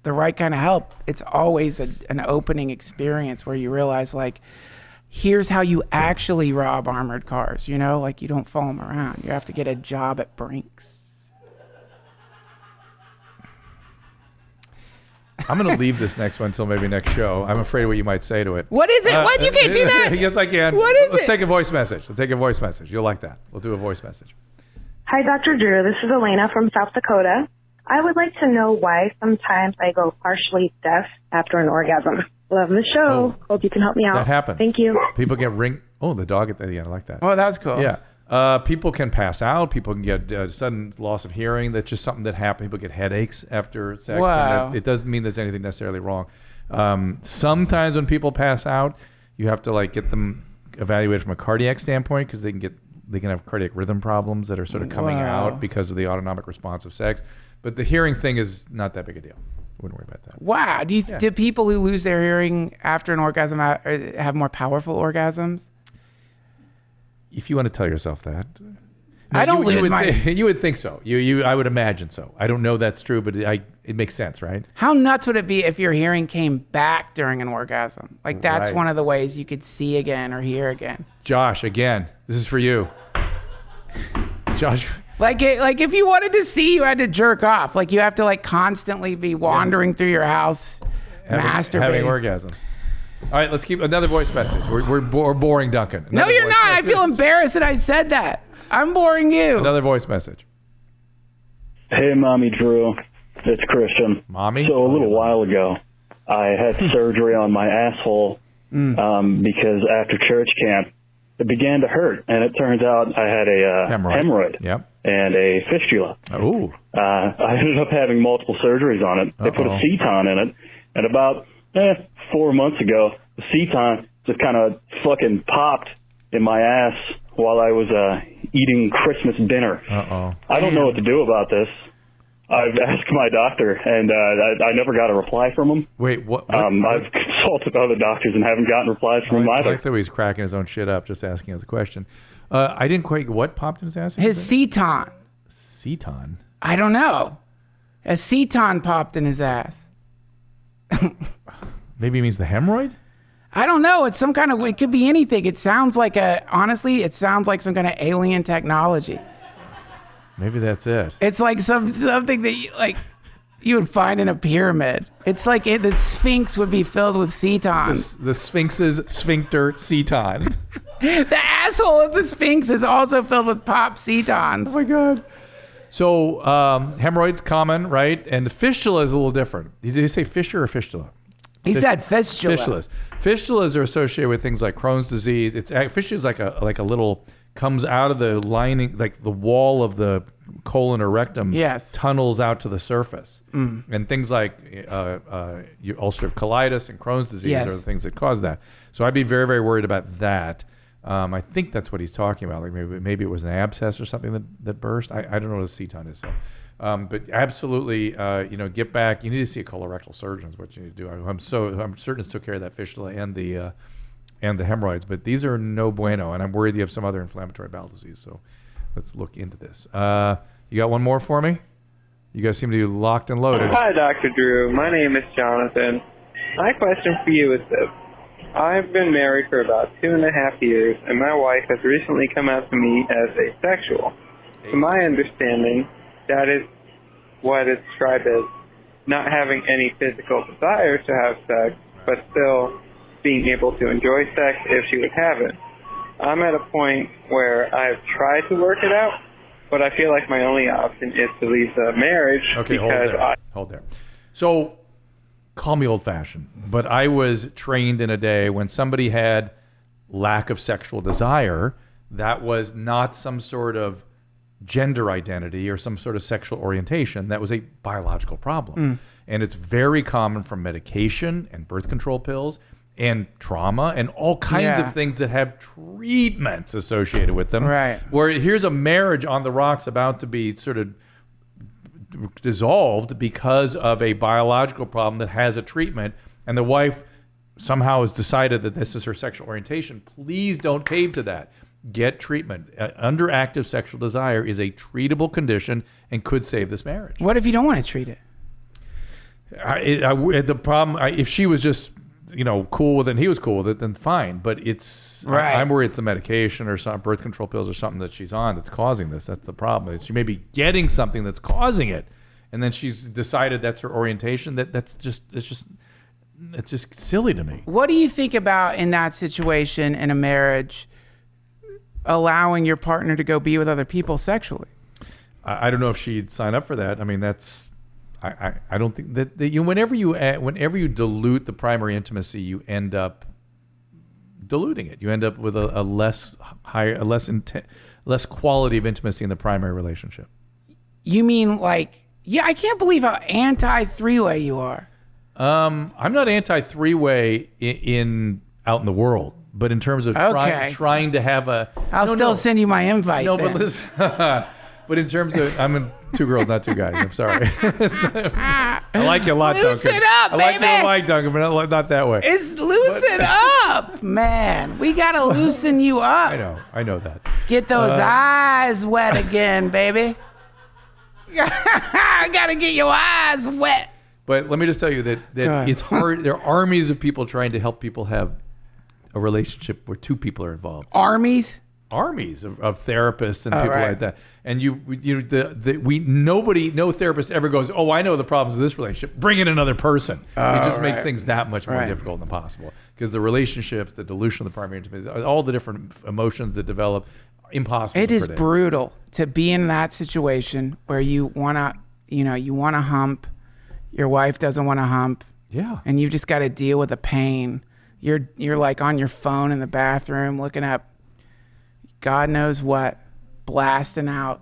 [SPEAKER 2] the right kind of help, it's always an opening experience where you realize like, here's how you actually rob armored cars, like you don't follow them around. You have to get a job at Brinks.
[SPEAKER 1] I'm going to leave this next one until maybe next show. I'm afraid of what you might say to it.
[SPEAKER 2] What is it? What? You can't do that?
[SPEAKER 1] Yes, I can.
[SPEAKER 2] What is
[SPEAKER 1] Let's
[SPEAKER 2] it?
[SPEAKER 1] take a voice message. You'll like that. We'll do a voice message.
[SPEAKER 3] Hi, Dr. Drew. This is Elena from South Dakota. I would like to know why sometimes I go partially deaf after an orgasm. Love the show. Hope you can help me out.
[SPEAKER 1] That happens.
[SPEAKER 3] Thank you.
[SPEAKER 1] People get the dog at the end. I like that.
[SPEAKER 2] Oh, that's cool.
[SPEAKER 1] Yeah. People can pass out. People can get sudden loss of hearing. That's just something that happens. People get headaches after sex.
[SPEAKER 2] Wow.
[SPEAKER 1] And it doesn't mean there's anything necessarily wrong. Sometimes when people pass out, you have to get them evaluated from a cardiac standpoint because they can have cardiac rhythm problems that are sort of coming out because of the autonomic response of sex. But the hearing thing is not that big a deal. Wouldn't worry about that.
[SPEAKER 2] Wow. Do people who lose their hearing after an orgasm have more powerful orgasms?
[SPEAKER 1] If you want to tell yourself that.
[SPEAKER 2] I don't lose my...
[SPEAKER 1] You would think so. I would imagine so. I don't know that's true, but it makes sense, right?
[SPEAKER 2] How nuts would it be if your hearing came back during an orgasm? Like that's one of the ways you could see again or hear again.
[SPEAKER 1] Josh, again, this is for you. Josh...
[SPEAKER 2] Like if you wanted to see, you had to jerk off. Like you have to constantly be wandering through your house, masturbating.
[SPEAKER 1] Having orgasms. All right, let's keep another voice message. We're boring Duncan.
[SPEAKER 2] No, you're not. Message. I feel embarrassed that I said that. I'm boring you.
[SPEAKER 1] Another voice message.
[SPEAKER 4] Hey, Mommy Drew. It's Christian.
[SPEAKER 1] Mommy?
[SPEAKER 4] So a little while ago, I had surgery on my asshole because after church camp, it began to hurt. And it turns out I had a hemorrhoid.
[SPEAKER 1] Yep.
[SPEAKER 4] And a fistula.
[SPEAKER 1] Oh.
[SPEAKER 4] I ended up having multiple surgeries on it. They put a Ceton in it. And about 4 months ago, the Ceton just kind of fucking popped in my ass while I was eating Christmas dinner.
[SPEAKER 1] Uh-oh.
[SPEAKER 4] I don't know what to do about this. I've asked my doctor, and I never got a reply from him.
[SPEAKER 1] Wait, what?
[SPEAKER 4] I've consulted other doctors and haven't gotten replies from him either.
[SPEAKER 1] I like the way he's cracking his own shit up, just asking us a question. I didn't quite... What popped in his ass?
[SPEAKER 2] His Ceton.
[SPEAKER 1] Ceton?
[SPEAKER 2] I don't know. A Ceton popped in his ass.
[SPEAKER 1] Maybe it means the hemorrhoid?
[SPEAKER 2] I don't know. It's some kind of... It could be anything. It sounds like honestly, it sounds like some kind of alien technology.
[SPEAKER 1] Maybe that's it.
[SPEAKER 2] It's like something that you would find in a pyramid. It's like the Sphinx would be filled with Cetons.
[SPEAKER 1] The Sphinx's sphincter Ceton.
[SPEAKER 2] The asshole of the Sphinx is also filled with pop Cetons.
[SPEAKER 1] Oh my God. So hemorrhoids common, right? And the fistula is a little different. Did you say fissure or fistula?
[SPEAKER 2] He said fistula.
[SPEAKER 1] Fistulas are associated with things like Crohn's disease. Fistula is like a little comes out of the lining, like the wall of the colon or rectum.
[SPEAKER 2] Yes.
[SPEAKER 1] Tunnels out to the surface, and things like ulcerative colitis and Crohn's disease are the things that cause that. So I'd be very, very worried about that. I think that's what he's talking about. Like maybe it was an abscess or something that burst. I don't know what a Ceton is. So. But absolutely, get back. You need to see a colorectal surgeon is what you need to do. I'm certain it took care of that fistula and the hemorrhoids, but these are no bueno, and I'm worried you have some other inflammatory bowel disease. So let's look into this. You got one more for me? You guys seem to be locked and loaded.
[SPEAKER 5] Hi, Dr. Drew. My name is Jonathan. My question for you is this. I've been married for about 2.5 years, and my wife has recently come out to me as asexual. To my understanding, that is what is described as not having any physical desire to have sex, but still being able to enjoy sex if she would have it. I'm at a point where I've tried to work it out, but I feel like my only option is to leave the marriage.
[SPEAKER 1] Okay, hold there. So, call me old-fashioned, but I was trained in a day when somebody had lack of sexual desire, that was not some sort of gender identity or some sort of sexual orientation. That was a biological problem. And it's very common from medication and birth control pills and trauma and all kinds of things that have treatments associated with them.
[SPEAKER 2] Right.
[SPEAKER 1] Where here's a marriage on the rocks about to be sort of dissolved because of a biological problem that has a treatment, and the wife somehow has decided that this is her sexual orientation. Please don't cave to that. Get treatment. Underactive sexual desire is a treatable condition and could save this marriage.
[SPEAKER 2] What if you don't want to treat it?
[SPEAKER 1] The problem, if she was just cool with it and he was cool with it, then fine. But it's I'm worried it's the medication or some birth control pills or something that she's on that's causing this. That's the problem. She may be getting something that's causing it, and then she's decided that's her orientation. It's just silly to me.
[SPEAKER 2] What do you think about in that situation in a marriage, allowing your partner to go be with other people sexually?
[SPEAKER 1] I don't know if she'd sign up for that. I mean, that's. I don't think that whenever you dilute the primary intimacy, you end up diluting it. You end up with a less quality of intimacy in the primary relationship.
[SPEAKER 2] You mean I can't believe how anti-three-way you are.
[SPEAKER 1] I'm not anti-three-way out in the world, but in terms of trying to have a.
[SPEAKER 2] I'll still send you my invite.
[SPEAKER 1] No,
[SPEAKER 2] then.
[SPEAKER 1] but listen. But in terms of, I'm in 2 girls, not 2 guys. I'm sorry. I like you a lot, Duncan.
[SPEAKER 2] Loosen up, baby.
[SPEAKER 1] I like you a lot, Duncan, but not that way.
[SPEAKER 2] It's loosen up, man. We gotta loosen you up.
[SPEAKER 1] I know that.
[SPEAKER 2] Get those eyes wet again, baby. I gotta get your eyes wet.
[SPEAKER 1] But let me just tell you that it's hard. There are armies of people trying to help people have a relationship where 2 people are involved.
[SPEAKER 2] Armies
[SPEAKER 1] of therapists and people like that, and no therapist ever goes, oh, I know the problems of this relationship, bring in another person. It just makes things that much more difficult than possible, because the relationships, the dilution of the primary intimacy, all the different emotions that develop, impossible.
[SPEAKER 2] It is brutal to be in that situation where you want to hump, your wife doesn't want to hump, and you just got to deal with the pain. You're like on your phone in the bathroom looking up God knows what, blasting out.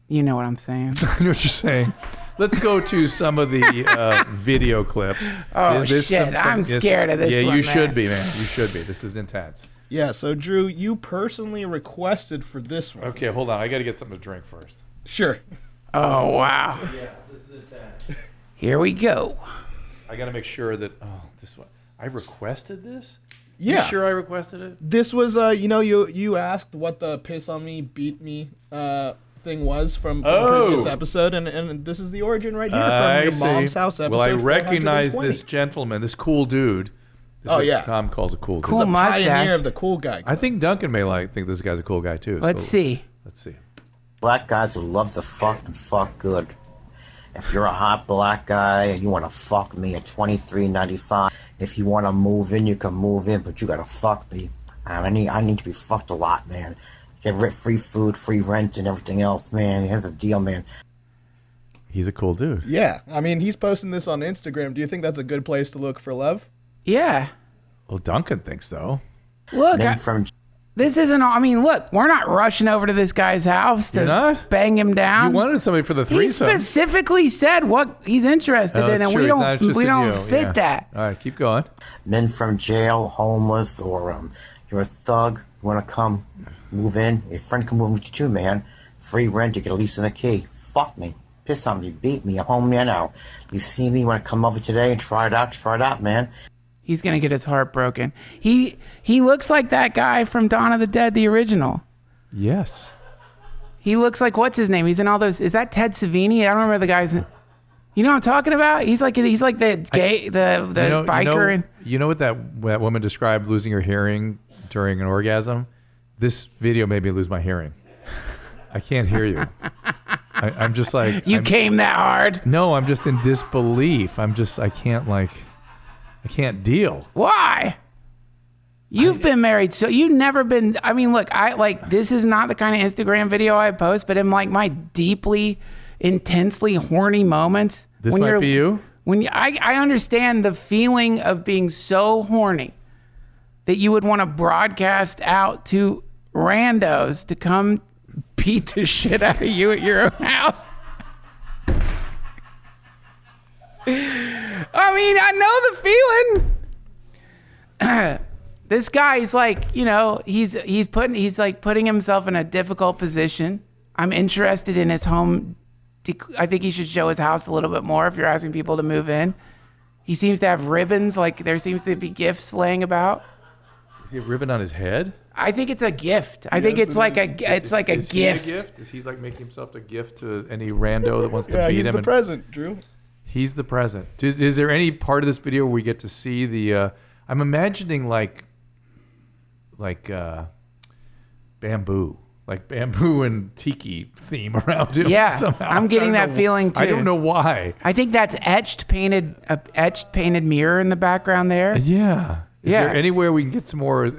[SPEAKER 2] You know what I'm saying?
[SPEAKER 1] I know what you're saying. Let's go to some of the video clips.
[SPEAKER 2] Oh, shit. I'm scared of this one,
[SPEAKER 1] Yeah, you
[SPEAKER 2] man.
[SPEAKER 1] should be, man. You should be. This is intense.
[SPEAKER 6] Yeah, so Drew, you personally requested for this one.
[SPEAKER 1] Okay, hold on. I got to get something to drink first.
[SPEAKER 6] Sure.
[SPEAKER 2] Oh, wow.
[SPEAKER 1] Yeah, this is intense.
[SPEAKER 2] Here we go.
[SPEAKER 1] I got to make sure that, this one. I requested this?
[SPEAKER 6] Yeah.
[SPEAKER 1] You sure I requested it?
[SPEAKER 6] This was, you asked what the piss on me, beat me thing was from the previous episode, and this is the origin right here from your mom's house episode.
[SPEAKER 1] Well, I recognize this gentleman, this cool dude. This is what Tom calls a cool dude.
[SPEAKER 2] Cool mustache.
[SPEAKER 6] Pioneer of the cool guy club.
[SPEAKER 1] I think Duncan may think this guy's a cool guy too.
[SPEAKER 2] Let's see.
[SPEAKER 7] Black guys who love to fuck and fuck good. If you're a hot black guy and you want to fuck me at $23.95, if you want to move in, you can move in, but you gotta fuck me. I need to be fucked a lot, man. Get free food, free rent, and everything else, man. Here's the deal, man.
[SPEAKER 1] He's a cool dude.
[SPEAKER 6] Yeah, I mean, he's posting this on Instagram. Do you think that's a good place to look for love?
[SPEAKER 2] Yeah.
[SPEAKER 1] Well, Duncan thinks so.
[SPEAKER 2] Look, this isn't all. I mean, look, we're not rushing over to this guy's house to bang him down.
[SPEAKER 1] You wanted somebody for the threesome.
[SPEAKER 2] He specifically said what he's interested in, and we don't fit that.
[SPEAKER 1] All right, keep going.
[SPEAKER 7] Men from jail, homeless, or you're a thug, you want to come move in, your friend can move with you too, man. Free rent, you get a lease and a key. Fuck me. Piss on me, beat me, I'm home now. You see me, want to come over today and try it out, man.
[SPEAKER 2] He's going to get his heart broken. He looks like that guy from Dawn of the Dead, the original.
[SPEAKER 1] Yes.
[SPEAKER 2] He looks like, what's his name? He's in all those. Is that Ted Savini? I don't remember the guy's. You know what I'm talking about? He's like the biker.
[SPEAKER 1] You know what that woman described losing her hearing during an orgasm? This video made me lose my hearing. I can't hear you. I'm just like.
[SPEAKER 2] You came that hard?
[SPEAKER 1] No, I'm just in disbelief. I can't deal.
[SPEAKER 2] Why? You've been married, so you've never been. I mean, look, this is not the kind of Instagram video I post, but in like my deeply, intensely horny moments.
[SPEAKER 1] This might be you?
[SPEAKER 2] I understand the feeling of being so horny that you would want to broadcast out to randos to come beat the shit out of you at your own house. I mean, I know the feeling. This guy is like, he's putting himself in a difficult position. I'm interested in his home. I think he should show his house a little bit more if you're asking people to move in. He seems to have ribbons, like there seems to be gifts laying about.
[SPEAKER 1] Is he a ribbon on his head?
[SPEAKER 2] I think it's a gift. I think it's like a gift.
[SPEAKER 1] He a gift. Is he like making himself a gift to any rando that wants to beat him?
[SPEAKER 6] Yeah, he's the present, Drew.
[SPEAKER 1] He's the present. Is there any part of this video where we get to see the? I'm imagining like bamboo and tiki theme around him.
[SPEAKER 2] Yeah,
[SPEAKER 1] somehow.
[SPEAKER 2] I'm getting that feeling too.
[SPEAKER 1] I don't know why.
[SPEAKER 2] I think that's etched painted mirror in the background there.
[SPEAKER 1] Yeah. Is there anywhere we can get some more?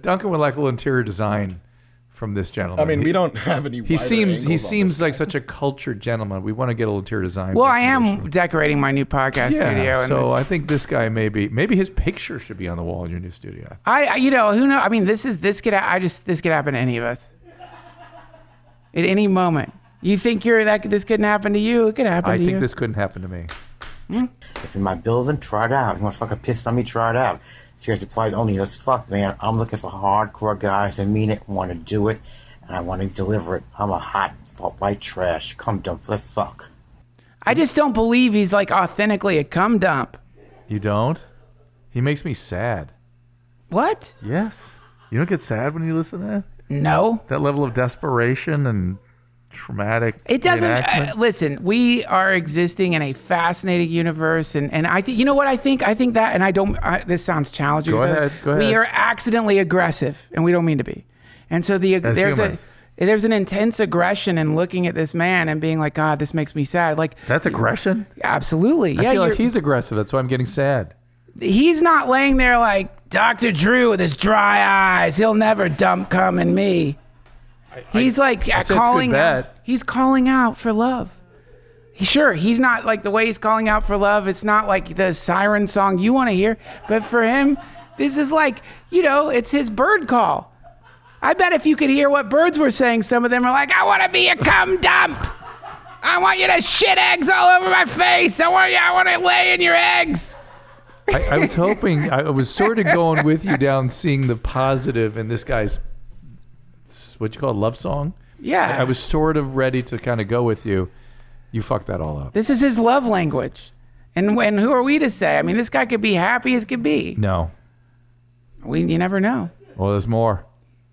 [SPEAKER 1] Duncan would like a little interior design from this gentleman.
[SPEAKER 6] I mean, we don't have any.
[SPEAKER 1] He seems like such a cultured gentleman. We want to get a little interior design.
[SPEAKER 2] Well, I am decorating my new podcast studio.
[SPEAKER 1] So I think this guy maybe his picture should be on the wall in your new studio.
[SPEAKER 2] Who knows? I mean, this could happen to any of us at any moment. You think this couldn't happen to you? It could happen to you.
[SPEAKER 1] I think this couldn't happen to me.
[SPEAKER 7] If in my building, try it out. If you want to fucking piss on me, try it out. Seriously, probably only as fuck, man. I'm looking for hardcore guys that mean it, want to do it, and I want to deliver it. I'm a hot white trash. Cum dump. Let's fuck.
[SPEAKER 2] I just don't believe he's like authentically a cum dump.
[SPEAKER 1] You don't? He makes me sad.
[SPEAKER 2] What?
[SPEAKER 1] Yes. You don't get sad when you listen to that?
[SPEAKER 2] No.
[SPEAKER 1] That level of desperation and traumatic.
[SPEAKER 2] It doesn't. Listen, we are existing in a fascinating universe, and I think what I think that, and I don't. This sounds challenging.
[SPEAKER 1] Go ahead.
[SPEAKER 2] We are accidentally aggressive, and we don't mean to be. And so there's an intense aggression in looking at this man and being like, God, this makes me sad. Like
[SPEAKER 1] that's aggression.
[SPEAKER 2] Absolutely.
[SPEAKER 1] I feel like he's aggressive. That's why I'm getting sad.
[SPEAKER 2] He's not laying there like Dr. Drew with his dry eyes. He'll never dump cum in me. He's calling out. He's calling out for love. He's not like the way he's calling out for love. It's not like the siren song you want to hear. But for him, this is like, it's his bird call. I bet if you could hear what birds were saying, some of them are like, I want to be a cum dump. I want you to shit eggs all over my face. I want to lay in your eggs.
[SPEAKER 1] I was hoping, I was sort of going with you down, seeing the positive in this guy's, what you call a love song?
[SPEAKER 2] Yeah.
[SPEAKER 1] I was sort of ready to kind of go with you. You fucked that all up.
[SPEAKER 2] This is his love language. And who are we to say? I mean, this guy could be happy as could be.
[SPEAKER 1] No.
[SPEAKER 2] You never know.
[SPEAKER 1] Well, there's more.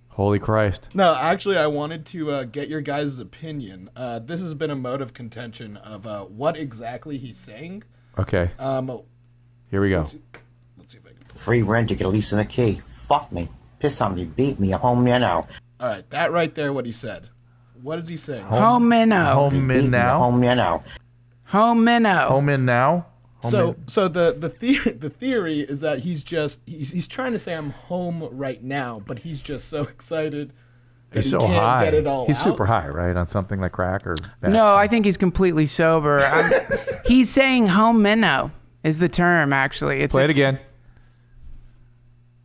[SPEAKER 1] Holy Christ.
[SPEAKER 6] No, actually, I wanted to get your guys' opinion. This has been a mode of contention of what exactly he's saying.
[SPEAKER 1] Okay. Here we go.
[SPEAKER 6] Let's see if I can.
[SPEAKER 7] Free rent, you get a lease and a key. Fuck me. Piss on me. Beat me. I'm home there now.
[SPEAKER 6] All right, that right there, what he said. What is he saying?
[SPEAKER 2] Home in now.
[SPEAKER 1] Home in now.
[SPEAKER 7] Home there now.
[SPEAKER 2] Home in now.
[SPEAKER 1] Home in now.
[SPEAKER 6] So the theory is that he's trying to say I'm home right now, but he's just so excited that
[SPEAKER 1] he's
[SPEAKER 6] he
[SPEAKER 1] so
[SPEAKER 6] can't
[SPEAKER 1] high.
[SPEAKER 6] get it all
[SPEAKER 1] He's
[SPEAKER 6] out.
[SPEAKER 1] super high, right? On something like crack or
[SPEAKER 2] No, I think he's completely sober. He's saying home minnow is the term, actually.
[SPEAKER 1] Play it again. A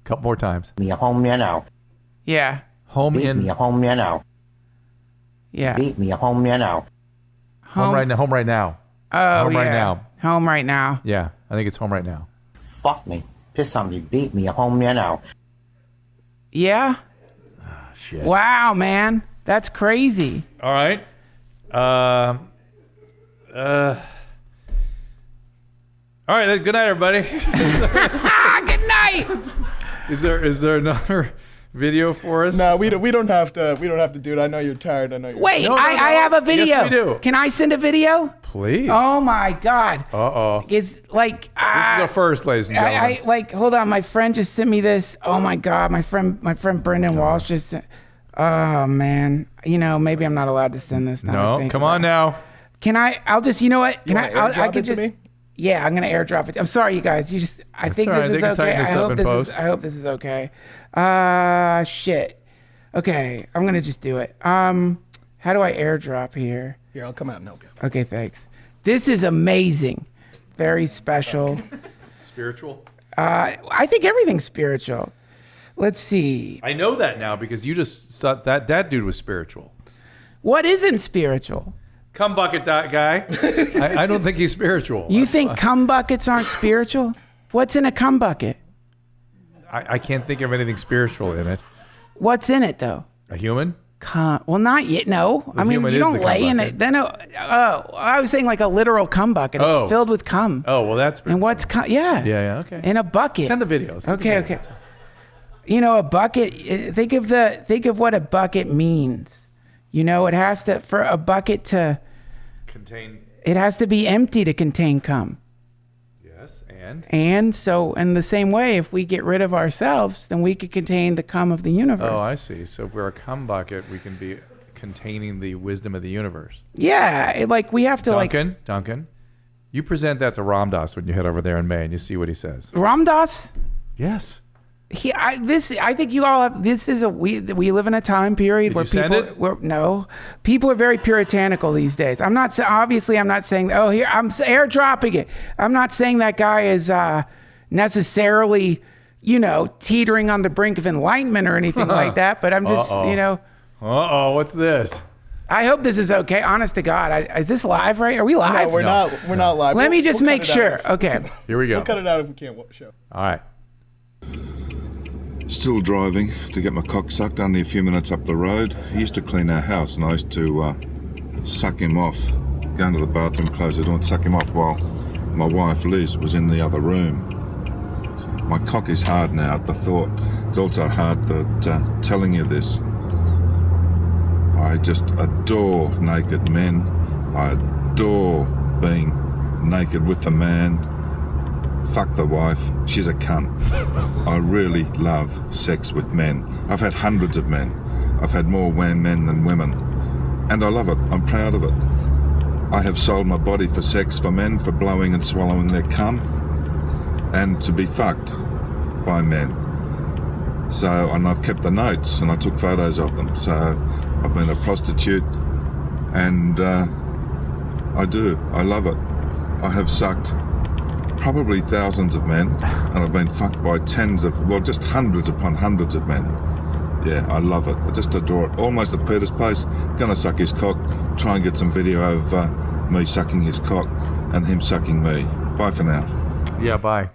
[SPEAKER 1] couple more times.
[SPEAKER 7] Me, I'm home there now.
[SPEAKER 2] Yeah.
[SPEAKER 1] Home
[SPEAKER 7] Beat
[SPEAKER 1] in.
[SPEAKER 7] me, I'm home there now.
[SPEAKER 2] Yeah.
[SPEAKER 7] Beat me, I'm home there now.
[SPEAKER 1] Home right now. Home right now.
[SPEAKER 2] Oh,
[SPEAKER 1] home
[SPEAKER 2] yeah.
[SPEAKER 1] right now.
[SPEAKER 2] Home right now.
[SPEAKER 1] Yeah, I think it's home right now.
[SPEAKER 7] Fuck me. Piss on me. Beat me, I'm home there now.
[SPEAKER 2] Yeah?
[SPEAKER 1] Shit.
[SPEAKER 2] Wow, man. That's crazy.
[SPEAKER 1] All right. All right. Good night, everybody.
[SPEAKER 2] Good night.
[SPEAKER 1] Is there another video for us?
[SPEAKER 6] No, we don't have to do it. I know you're tired. I know you're
[SPEAKER 2] Wait,
[SPEAKER 1] No,
[SPEAKER 2] I have a video.
[SPEAKER 1] Yes, we do.
[SPEAKER 2] Can I send a video?
[SPEAKER 1] Please.
[SPEAKER 2] Oh my God.
[SPEAKER 1] Uh-oh.
[SPEAKER 2] It's like
[SPEAKER 1] This is a first, ladies and gentlemen.
[SPEAKER 2] hold on. My friend just sent me this. Oh my God. My friend Brendan Walsh just sent. Oh man. Maybe I'm not allowed to send this.
[SPEAKER 1] No, come on now.
[SPEAKER 2] Can I? I'll just. You know what? Can
[SPEAKER 6] wanna
[SPEAKER 2] I? I
[SPEAKER 6] airdrop
[SPEAKER 2] could
[SPEAKER 6] it to
[SPEAKER 2] just.
[SPEAKER 6] me?
[SPEAKER 2] Yeah, I'm gonna airdrop it. I'm sorry, you guys. I think
[SPEAKER 1] all right.
[SPEAKER 2] this is
[SPEAKER 1] They can
[SPEAKER 2] okay.
[SPEAKER 1] tighten this up in post.
[SPEAKER 2] I hope this is okay. Shit. Okay, I'm gonna just do it. How do I airdrop here?
[SPEAKER 6] Here, I'll come out and help you.
[SPEAKER 2] Okay, thanks. This is amazing. Very special.
[SPEAKER 1] Spiritual?
[SPEAKER 2] I think everything's spiritual. Let's see.
[SPEAKER 1] I know that now because you just thought that dude was spiritual.
[SPEAKER 2] What isn't spiritual?
[SPEAKER 1] cum bucket guy. I don't think he's spiritual.
[SPEAKER 2] You think cum buckets aren't spiritual? What's in a cum bucket?
[SPEAKER 1] I can't think of anything spiritual in it.
[SPEAKER 2] What's in it though?
[SPEAKER 1] A human?
[SPEAKER 2] Well, not yet. No, I mean you don't lay in it. Then I was saying like a literal cum bucket. It's filled with cum.
[SPEAKER 1] Oh well, that's
[SPEAKER 2] and what's cum? Yeah.
[SPEAKER 1] Okay.
[SPEAKER 2] In a bucket.
[SPEAKER 1] Send the videos.
[SPEAKER 2] Okay. You know, a bucket. Think of what a bucket means. You know, it has to for a bucket to
[SPEAKER 1] contain.
[SPEAKER 2] It has to be empty to contain cum.
[SPEAKER 1] Yes,
[SPEAKER 2] and so in the same way, if we get rid of ourselves, then we could contain the cum of the universe.
[SPEAKER 1] Oh, I see. So if we're a cum bucket, we can be containing the wisdom of the universe.
[SPEAKER 2] Yeah, we have to
[SPEAKER 1] Duncan, you present that to Ramdas when you head over there in May, and you see what he says.
[SPEAKER 2] Ramdas?
[SPEAKER 1] Yes.
[SPEAKER 2] I think you all have. This is we live in a time period where people are very puritanical these days. I'm not saying here I'm airdropping it. I'm not saying that guy is necessarily teetering on the brink of enlightenment or anything like that. But I'm just
[SPEAKER 1] what's this?
[SPEAKER 2] I hope this is okay. Honest to God, is this live? Right? Are we live?
[SPEAKER 6] No, we're not. We're not live.
[SPEAKER 2] Let me just make sure. Okay.
[SPEAKER 1] Here we go.
[SPEAKER 6] We'll cut it out if we can't show.
[SPEAKER 1] All right.
[SPEAKER 8] Still driving to get my cock sucked, only a few minutes up the road. He used to clean our house and I used to suck him off, go into the bathroom, close the door and suck him off while my wife Liz was in the other room. My cock is hard now at the thought. It's also hard that telling you this. I just adore naked men. I adore being naked with a man. Fuck the wife, she's a cunt. I really love sex with men. I've had hundreds of men. I've had more men than women. And I love it, I'm proud of it. I have sold my body for sex, for men, for blowing and swallowing their cum, and to be fucked by men. And I've kept the notes and I took photos of them. So I've been a prostitute and I love it. I have sucked probably thousands of men, and I've been fucked by just hundreds upon hundreds of men. Yeah, I love it. I just adore it. Almost at Peter's place, gonna suck his cock, try and get some video of me sucking his cock and him sucking me. Bye for now.
[SPEAKER 1] Yeah, bye.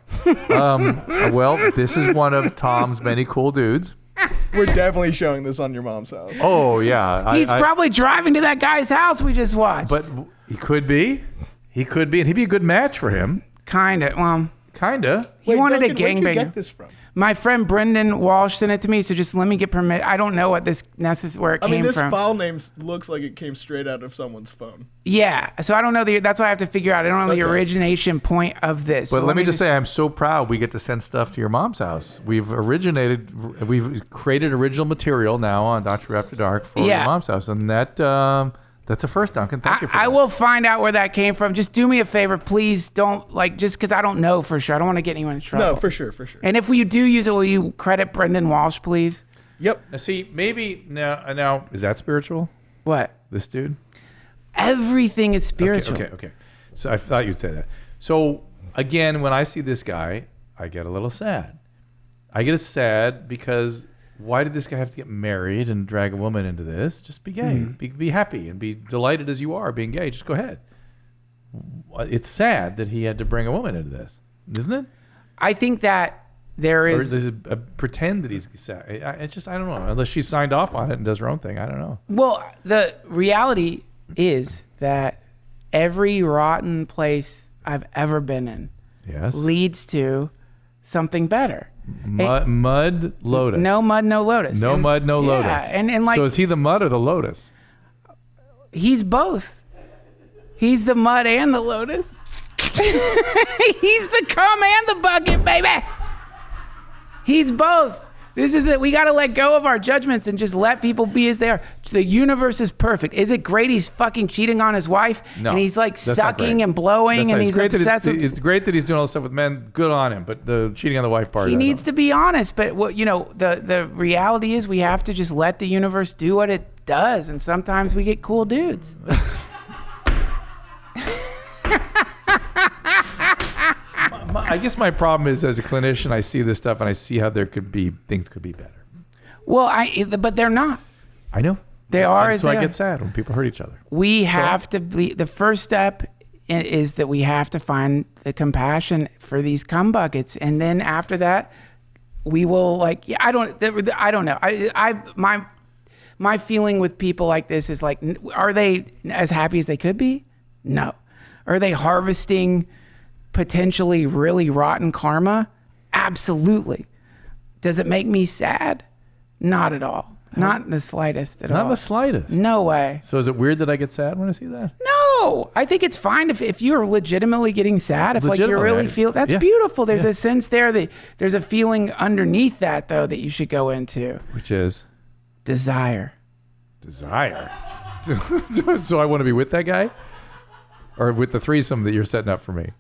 [SPEAKER 1] Well, this is one of Tom's many cool dudes.
[SPEAKER 6] We're definitely showing this on your mom's house.
[SPEAKER 1] Oh, yeah.
[SPEAKER 2] He's probably driving to that guy's house we just watched.
[SPEAKER 1] But he could be. And he'd be a good match for him.
[SPEAKER 2] Kinda. Well,
[SPEAKER 1] kinda.
[SPEAKER 2] He wanted
[SPEAKER 6] Duncan,
[SPEAKER 2] a gangbanger.
[SPEAKER 6] Where'd you get this from?
[SPEAKER 2] My friend Brendan Walsh sent it to me, so just let me get permit. I don't know what this where it came from.
[SPEAKER 6] I mean, this file name looks like it came straight out of someone's phone.
[SPEAKER 2] Yeah, so I don't know that's why I have to figure out. I don't know the origination point of this.
[SPEAKER 1] But let me just say, I'm so proud we get to send stuff to your mom's house. We've created original material now on Dr. After Dark for your mom's house, and that's a first, Duncan. Thank you for that.
[SPEAKER 2] I will find out where that came from. Just do me a favor. Please don't, just because I don't know for sure. I don't want to get anyone in trouble.
[SPEAKER 6] No, for sure.
[SPEAKER 2] And if you do use it, will you credit Brendan Walsh, please?
[SPEAKER 6] Yep.
[SPEAKER 1] Now, see, maybe now, is that spiritual?
[SPEAKER 2] What?
[SPEAKER 1] This dude?
[SPEAKER 2] Everything is spiritual.
[SPEAKER 1] Okay. So I thought you'd say that. So, again, when I see this guy, I get a little sad. I get sad because... why did this guy have to get married and drag a woman into this? Just be gay. Be happy and be delighted as you are being gay. Just go ahead. It's sad that he had to bring a woman into this, isn't it?
[SPEAKER 2] I think that there is...
[SPEAKER 1] Or is it pretend that he's sad? It's just, I don't know. Unless she signed off on it and does her own thing. I don't know.
[SPEAKER 2] Well, the reality is that every rotten place I've ever been in leads to something better.
[SPEAKER 1] Mud, lotus.
[SPEAKER 2] No mud, no lotus.
[SPEAKER 1] No mud, no lotus.
[SPEAKER 2] And
[SPEAKER 1] so is he the mud or the lotus?
[SPEAKER 2] He's both. He's the mud and the lotus. He's the cum and the bucket, baby. He's both. This is it. We got to let go of our judgments and just let people be as they are. The universe is perfect. Is it great he's fucking cheating on his wife?
[SPEAKER 1] No.
[SPEAKER 2] And he's sucking and blowing and he's obsessive.
[SPEAKER 1] It's great that he's doing all this stuff with men. Good on him. But the cheating on the wife part.
[SPEAKER 2] He needs to be honest. But the reality is we have to just let the universe do what it does. And sometimes we get cool dudes.
[SPEAKER 1] I guess my problem is, as a clinician, I see this stuff and I see how things could be better.
[SPEAKER 2] Well, but they're not.
[SPEAKER 1] I know.
[SPEAKER 2] They are.
[SPEAKER 1] And so I get sad when people hurt each other.
[SPEAKER 2] We have to be, the first step is that we have to find the compassion for these cum buckets. And then after that, we will I don't know. My feeling with people like this is like, are they as happy as they could be? No. Are they harvesting potentially really rotten karma? Absolutely. Does it make me sad? Not at all. Not in the slightest at all.
[SPEAKER 1] Not the slightest.
[SPEAKER 2] No way.
[SPEAKER 1] So is it weird that I get sad when I see that?
[SPEAKER 2] No, I think it's fine if you're legitimately getting sad. If like you really feel that's beautiful. There's a sense there that there's a feeling underneath that though that you should go into.
[SPEAKER 1] Which is
[SPEAKER 2] desire.
[SPEAKER 1] Desire. So I want to be with that guy, or with the threesome that you're setting up for me.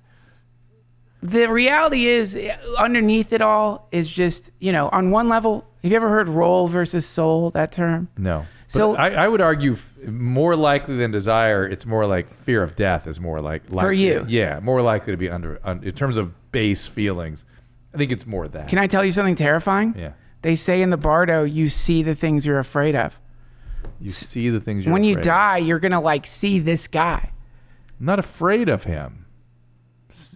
[SPEAKER 2] The reality is, underneath it all is just, on one level, have you ever heard role versus soul, that term?
[SPEAKER 1] No.
[SPEAKER 2] So
[SPEAKER 1] I would argue more likely than desire, it's more like fear of death is more like
[SPEAKER 2] for you.
[SPEAKER 1] Yeah, more likely to be under in terms of base feelings. I think it's more that.
[SPEAKER 2] Can I tell you something terrifying?
[SPEAKER 1] Yeah.
[SPEAKER 2] They say in the Bardo, you see the things you're afraid of.
[SPEAKER 1] You see the things you're
[SPEAKER 2] when
[SPEAKER 1] afraid
[SPEAKER 2] you die, you're going to see this guy.
[SPEAKER 1] I'm not afraid of him.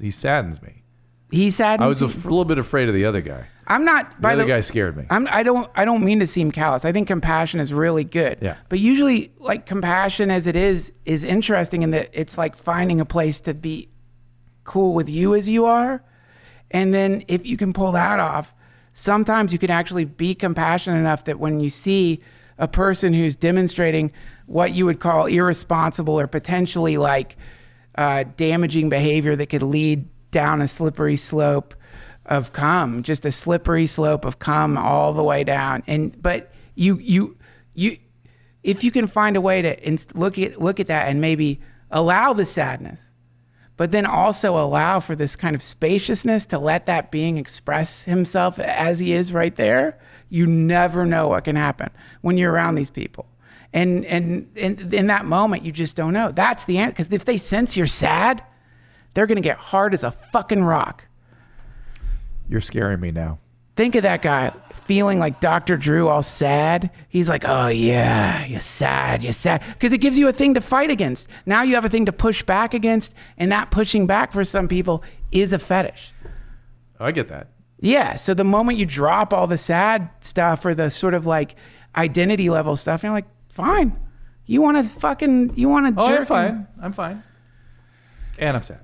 [SPEAKER 1] He saddens me.
[SPEAKER 2] He saddens.
[SPEAKER 1] I was a little bit afraid of the other guy.
[SPEAKER 2] I'm not.
[SPEAKER 1] The other guy scared me.
[SPEAKER 2] I don't mean to seem callous. I think compassion is really good.
[SPEAKER 1] Yeah.
[SPEAKER 2] But usually, compassion as it is interesting in that it's like finding a place to be cool with you as you are, and then if you can pull that off, sometimes you can actually be compassionate enough that when you see a person who's demonstrating what you would call irresponsible or potentially damaging behavior that could lead down a slippery slope of cum, just a slippery slope of cum all the way down. But you if you can find a way to look at that and maybe allow the sadness, but then also allow for this kind of spaciousness to let that being express himself as he is right there, you never know what can happen when you're around these people. And in that moment, you just don't know. That's the answer. Because if they sense you're sad, they're going to get hard as a fucking rock.
[SPEAKER 1] You're scaring me now.
[SPEAKER 2] Think of that guy feeling like Dr. Drew all sad. He's like, oh yeah, you're sad. Because it gives you a thing to fight against. Now you have a thing to push back against. And that pushing back for some people is a fetish.
[SPEAKER 1] Oh, I get that.
[SPEAKER 2] Yeah. So the moment you drop all the sad stuff or the sort of identity level stuff, you're like, fine. You want to jerk.
[SPEAKER 1] I'm fine. And I'm sad.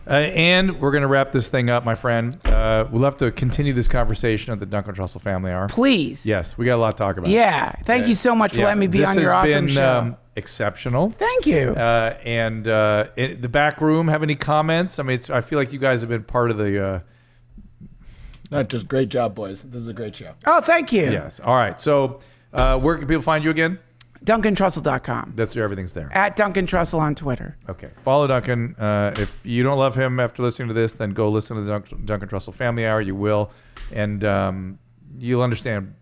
[SPEAKER 1] And we're going to wrap this thing up, my friend. We'll have to continue this conversation at the Duncan Trussel Family Hour.
[SPEAKER 2] Please.
[SPEAKER 1] Yes, we got a lot to talk about.
[SPEAKER 2] Yeah. Thank you so much for letting me be on your awesome show.
[SPEAKER 1] This has been exceptional.
[SPEAKER 2] Thank you.
[SPEAKER 1] And the back room, have any comments? I mean, I feel like you guys have been part of the...
[SPEAKER 6] Not just great job, boys. This is a great show.
[SPEAKER 2] Oh, thank you.
[SPEAKER 1] Yes. All right. So where can people find you again?
[SPEAKER 2] DuncanTrussel.com.
[SPEAKER 1] That's where everything's there.
[SPEAKER 2] At Duncan Trussel on Twitter.
[SPEAKER 1] Okay. Follow Duncan. If you don't love him after listening to this, then go listen to the Duncan Trussel Family Hour. You will. And you'll understand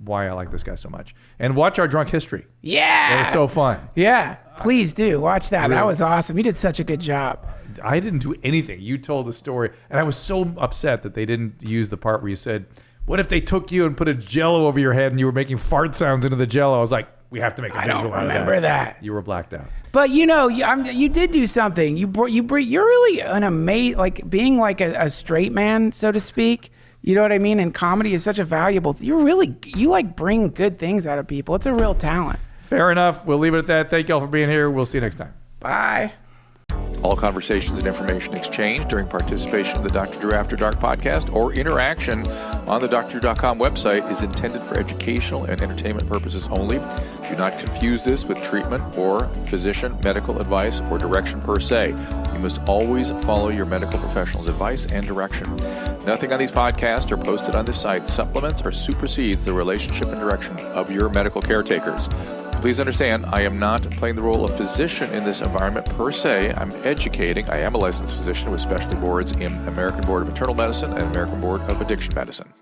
[SPEAKER 1] why I like this guy so much. And watch our drunk history.
[SPEAKER 2] Yeah.
[SPEAKER 1] It was so fun.
[SPEAKER 2] Yeah. Please do. Watch that.
[SPEAKER 1] Really?
[SPEAKER 2] That was awesome. You did such a good job.
[SPEAKER 1] I didn't do anything. You told the story. And I was so upset that they didn't use the part where you said, what if they took you and put a Jell-O over your head and you were making fart sounds into the Jell-O? I was like, we have to make a visual out of that.
[SPEAKER 2] I don't remember that.
[SPEAKER 1] You were blacked out.
[SPEAKER 2] But you did do something. You're really an amazing, being a straight man, so to speak. You know what I mean? And comedy is such a valuable. You bring good things out of people. It's a real talent.
[SPEAKER 1] Fair enough. We'll leave it at that. Thank y'all for being here. We'll see you next time.
[SPEAKER 2] Bye.
[SPEAKER 1] All conversations and information exchanged during participation in the Dr. Drew After Dark podcast or interaction on the drdrew.com website is intended for educational and entertainment purposes only. Do not confuse this with treatment or physician medical advice or direction per se. You must always follow your medical professional's advice and direction. Nothing on these podcasts or posted on this site supplements or supersedes the relationship and direction of your medical caretakers. Please understand, I am not playing the role of physician in this environment per se. I'm educating. I am a licensed physician with specialty boards in American Board of Internal Medicine and American Board of Addiction Medicine.